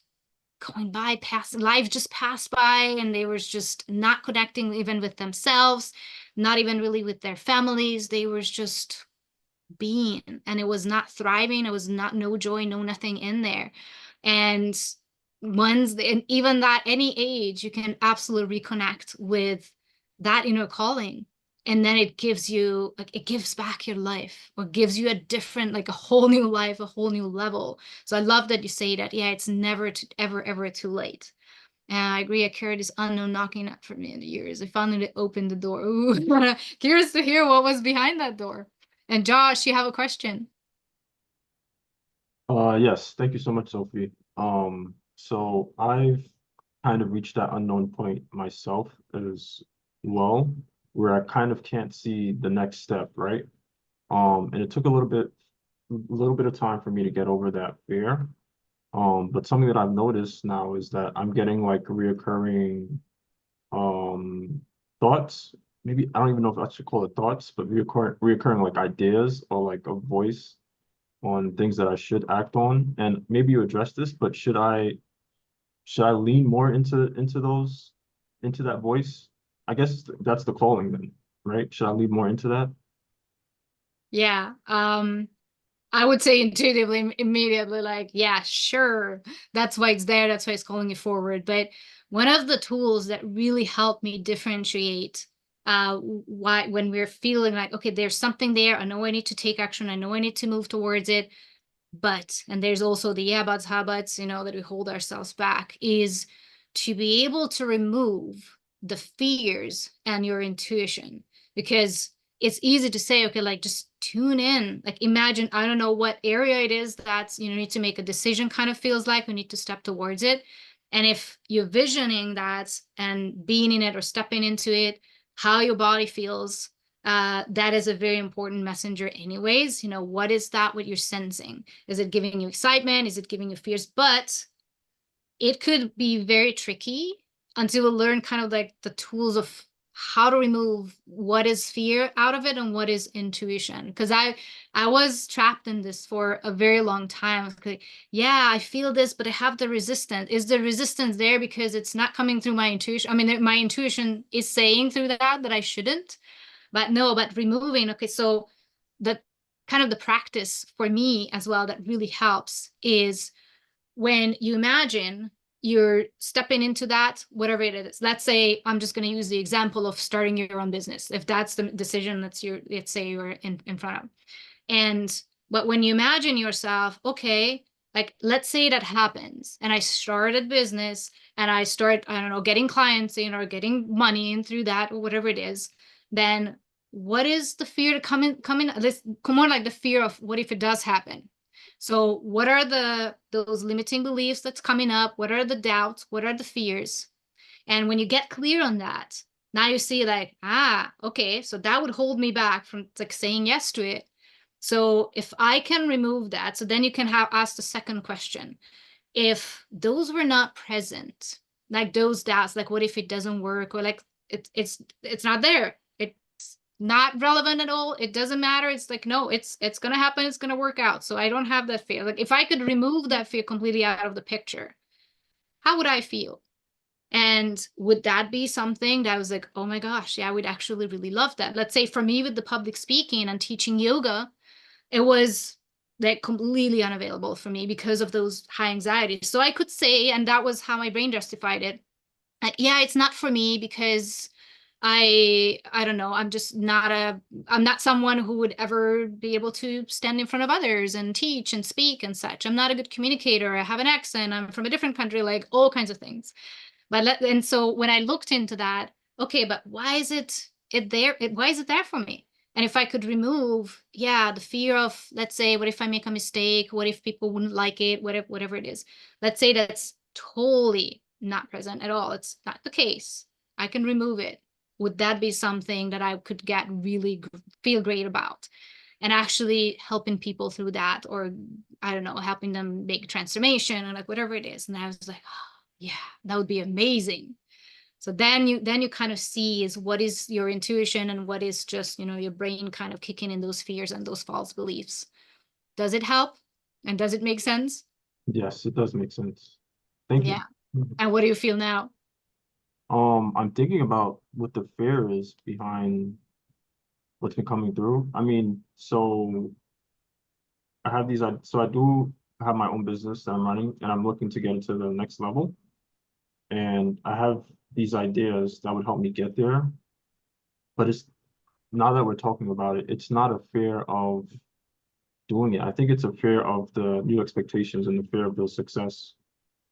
going by past life just passed by and they were just not connecting even with themselves, not even really with their families. They were just being, and it was not thriving. It was not, no joy, no nothing in there. And and even that any age you can absolutely reconnect with that inner calling, and then it gives you like it gives back your life or gives you a different, like a whole new life, a whole new level. So I love that you say that. Yeah, it's never ever too late. And I agree. I carried this unknown knocking at for me in the years. I finally opened the door. Ooh, curious to hear what was behind that door. And Josh, you have a question? Yes, thank you so much, Sophie. So I've kind of reached that unknown point myself as well, where I kind of can't see the next step, right? And it took a little bit of time for me to get over that fear. But something that I've noticed now is that I'm getting like reoccurring um thoughts. Maybe I don't even know if I should call it thoughts, but reoccurring like ideas or like a voice on things that I should act on. And maybe you address this, but should I lean more into that voice? I guess that's the calling then, right? Should I lean more into that? Yeah. I would say intuitively, immediately, like, yeah, sure. That's why it's there. That's why it's calling you forward. But one of the tools that really helped me differentiate why when we're feeling like, okay, there's something there. I know I need to take action. I know I need to move towards it. But, and there's also the yeah buts, how buts, that we hold ourselves back, is to be able to remove the fears and your intuition. Because it's easy to say, okay, like just tune in, like imagine, I don't know what area it is that's, need to make a decision, kind of feels like we need to step towards it. And if you're visioning that and being in it or stepping into it, how your body feels, that is a very important messenger anyways. What is that, what you're sensing? Is it giving you excitement? Is it giving you fears? But it could be very tricky until we learn kind of like the tools of how to remove what is fear out of it and what is intuition. Because I was trapped in this for a very long time. Like, yeah, I feel this, but I have the resistance. Is the resistance there because it's not coming through my intuition? I mean, my intuition is saying through that I shouldn't. But no, but removing, okay, so the kind of the practice for me as well that really helps is when you imagine you're stepping into that, whatever it is. Let's say I'm just going to use the example of starting your own business. If that's the decision let's say you're in front of. But when you imagine yourself, okay, like let's say that happens and I started business and I start, I don't know, getting clients in or getting money in through that or whatever it is, then what is the fear to come in? Let's come on, like the fear of what if it does happen? So what are those limiting beliefs that's coming up? What are the doubts? What are the fears? And when you get clear on that, now you see like, okay, so that would hold me back from like saying yes to it. So if I can remove that, so then you can ask the second question. If those were not present, like those doubts, like what if it doesn't work, or like it's not there. It's not relevant at all. It doesn't matter. It's like, no, it's gonna happen, it's gonna work out. So I don't have that fear. Like if I could remove that fear completely out of the picture, how would I feel? And would that be something that was like, oh my gosh, yeah, I would actually really love that. Let's say for me with the public speaking and teaching yoga, it was like completely unavailable for me because of those high anxieties. So I could say, and that was how my brain justified it, yeah, it's not for me because I don't know, I'm not someone who would ever be able to stand in front of others and teach and speak and such. I'm not a good communicator. I have an accent. I'm from a different country, like all kinds of things. And so when I looked into that, okay, but why is it there? Why is it there for me? And if I could remove, yeah, the fear of, let's say, what if I make a mistake? What if people wouldn't like it? Whatever it is. Let's say that's totally not present at all. It's not the case. I can remove it. would that be something that I could get really feel great about? And actually helping people through that, or I don't know, helping them make a transformation or like whatever it is. And I was like, oh, yeah, that would be amazing. So then you kind of see is what is your intuition and what is just, you know, your brain kind of kicking in those fears and those false beliefs. Does it help? And does it make sense? Yes, it does make sense. Thank Yeah. you. And what do you feel now? I'm thinking about what the fear is behind what's been coming through. I mean, so I have these, so I do have my own business that I'm running, and I'm looking to get into the next level. And I have these ideas that would help me get there. But it's now that we're talking about it, it's not a fear of doing it. I think it's a fear of the new expectations and the fear of the success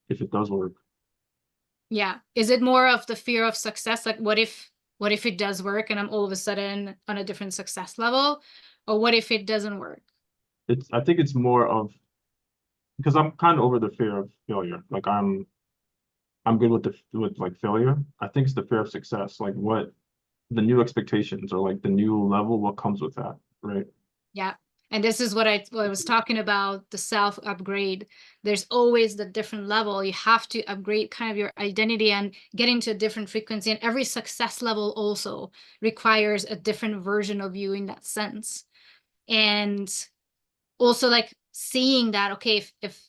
if it does work. Yeah. Is it more of the fear of success? Like what if it does work and I'm all of a sudden on a different success level? Or what if it doesn't work? I think it's more of because I'm kind of over the fear of failure. Like I'm good with like failure. I think it's the fear of success, like what the new expectations or like the new level, what comes with that, right? Yeah. And this is what I was talking about, the self upgrade. There's always the different level. You have to upgrade kind of your identity and get into a different frequency. And every success level also requires a different version of you in that sense. And also like seeing that, okay, if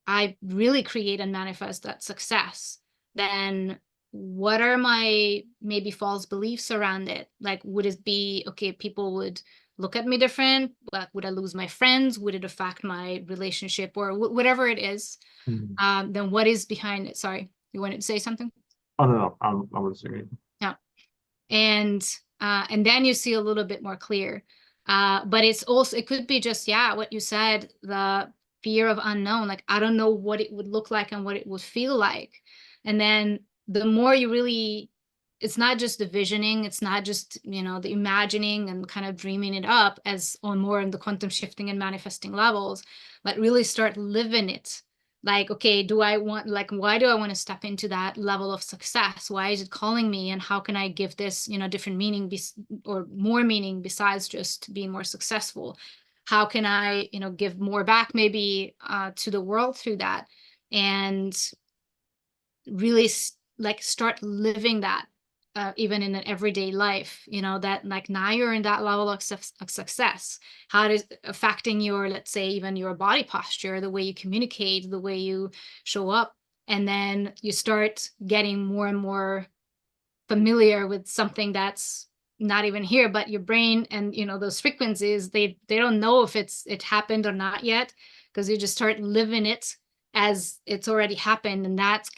I really create and manifest that success, then what are my maybe false beliefs around it? Like, would it be, okay, people would look at me different? Would I lose my friends? Would it affect my relationship or whatever it is? Then what is behind it? Sorry, you wanted to say something? Oh no, I'm listening. Yeah. And then you see a little bit more clear. But it's also, it could be just, yeah, what you said, the fear of unknown. Like, I don't know what it would look like and what it would feel like. And then the more you really, it's not just the visioning, it's not just, you know, the imagining and kind of dreaming it up as on more in the quantum shifting and manifesting levels, but really start living it. Like, okay, do I want, like, why do I want to step into that level of success? Why is it calling me? And how can I give this, you know, different meaning or more meaning besides just being more successful? How can I, you know, give more back maybe to the world through that? And really like start living that even in an everyday life, you know, that like now you're in that level of success. How it is affecting your, let's say, even your body posture, the way you communicate, the way you show up. And then you start getting more and more familiar with something that's not even here, but your brain and, you know, those frequencies, they don't know if it happened or not yet, because you just start living it as it's already happened. And that's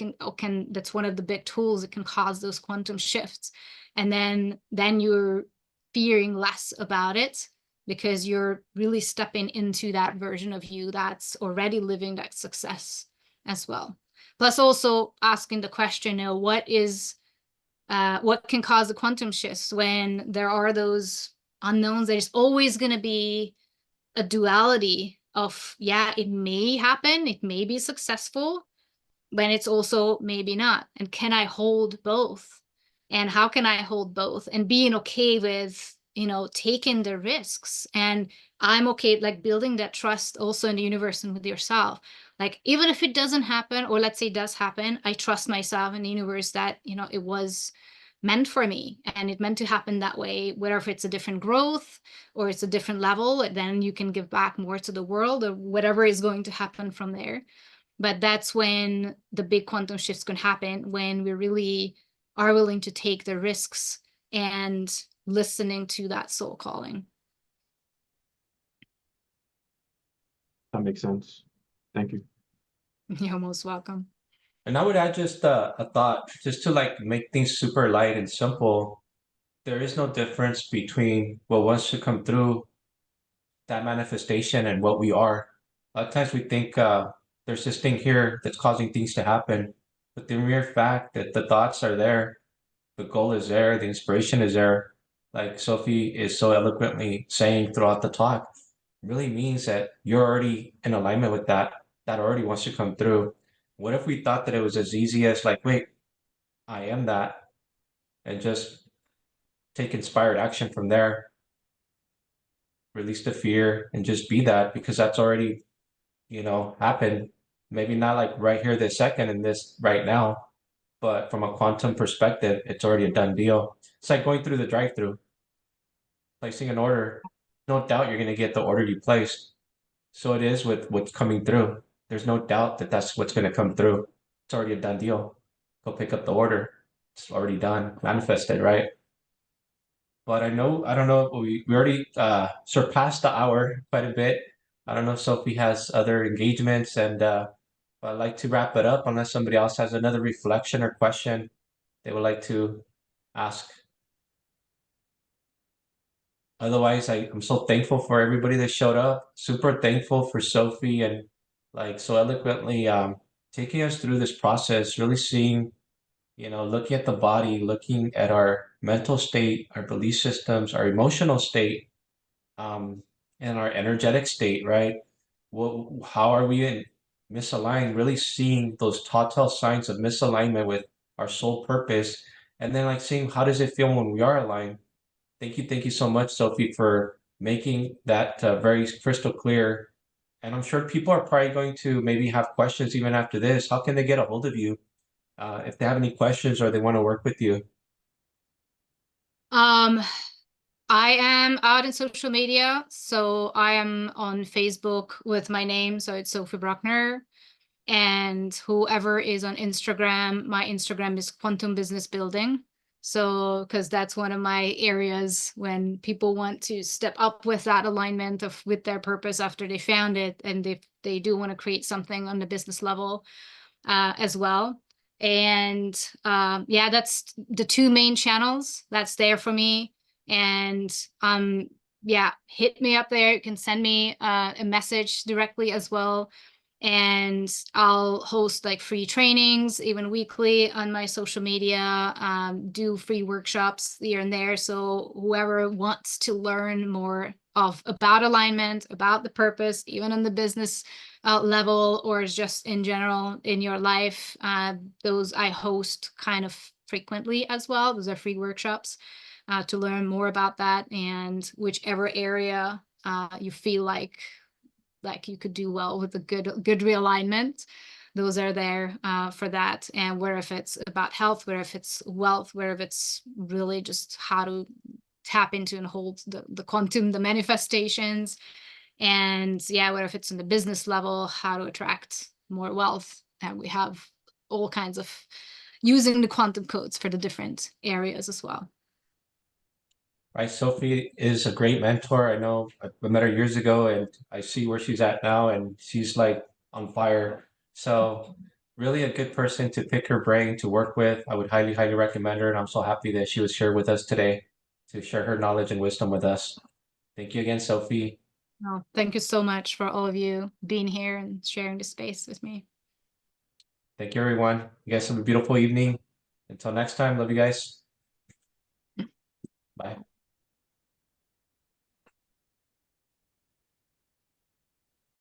that's one of the big tools that can cause those quantum shifts. And then you're fearing less about it because you're really stepping into that version of you that's already living that success as well. Plus also asking the question, you know, what can cause the quantum shifts when there are those unknowns? There's always going to be a duality of, yeah, it may happen, it may be successful, but it's also maybe not. And can I hold both? And how can I hold both? And being okay with, you know, taking the risks. And I'm okay, like building that trust also in the universe and with yourself. Like, even if it doesn't happen, or let's say it does happen, I trust myself in the universe that, you know, it was meant for me and it meant to happen that way, whether if it's a different growth or it's a different level, then you can give back more to the world or whatever is going to happen from there. But that's when the big quantum shifts can happen, when we really are willing to take the risks and listening to that soul calling. That makes sense. Thank you. You're most welcome. And I would add just a thought, just to like make things super light and simple. There is no difference between what wants to come through that manifestation and what we are. A lot of times we think there's this thing here that's causing things to happen, but the mere fact that the thoughts are there, the goal is there, the inspiration is there, like Zsofi is so eloquently saying throughout the talk, really means that you're already in alignment with that. That already wants to come through. What if we thought that it was as easy as like, wait, I am that, and just take inspired action from there, release the fear, and just be that, because that's already, happened. Maybe not like right here this second and this right now, but from a quantum perspective, it's already a done deal. It's like going through the drive-through, placing an order. No doubt you're going to get the order you placed. So it is with what's coming through. There's no doubt that that's what's going to come through. It's already a done deal. Go pick up the order. It's already done, manifested, right? But I don't know, we already surpassed the hour quite a bit. I don't know if Sophie has other engagements, and I'd like to wrap it up unless somebody else has another reflection or question they would like to ask. Otherwise, I'm so thankful for everybody that showed up. Super thankful for Sophie, and like so eloquently taking us through this process, really seeing, looking at the body, looking at our mental state, our belief systems, our emotional state, um, and our energetic state, right? How are we in misaligned? Really seeing those telltale signs of misalignment with our soul purpose, and then like seeing how does it feel when we are aligned. Thank you so much, Sophie, for making that very crystal clear. And I'm sure people are probably going to maybe have questions even after this. How can they get a hold of you if they have any questions or they want to work with you? I am out in social media, so I am on Facebook with my name, so it's Zsofi Bruckner. And whoever is on Instagram, my Instagram is Quantum Business Building. So, because that's one of my areas when people want to step up with that alignment of with their purpose after they found it, and they do want to create something on the business level as well. And yeah, that's the two main channels that's there for me. And yeah, hit me up there. You can send me a message directly as well. And I'll host like free trainings, even weekly on my social media, do free workshops here and there. So whoever wants to learn more about alignment, about the purpose, even on the business level, or just in general in your life, those I host kind of frequently as well. Those are free workshops to learn more about that, and whichever area you feel like you could do well with a good realignment, those are there for that. And where if it's about health, where if it's wealth, where if it's really just how to tap into and hold the quantum, the manifestations. And yeah, where if it's in the business level, how to attract more wealth. And we have all kinds of using the quantum codes for the different areas as well. Right, Sophie is a great mentor. I know I met her years ago, and I see where she's at now, and she's like on fire. So really a good person to pick her brain to work with. I would highly, highly recommend her, and I'm so happy that she was here with us today to share her knowledge and wisdom with us. Thank you again, Sophie. Oh, thank you so much for all of you being here and sharing the space with me. Thank you, everyone. You guys have a beautiful evening. Until next time, love you guys.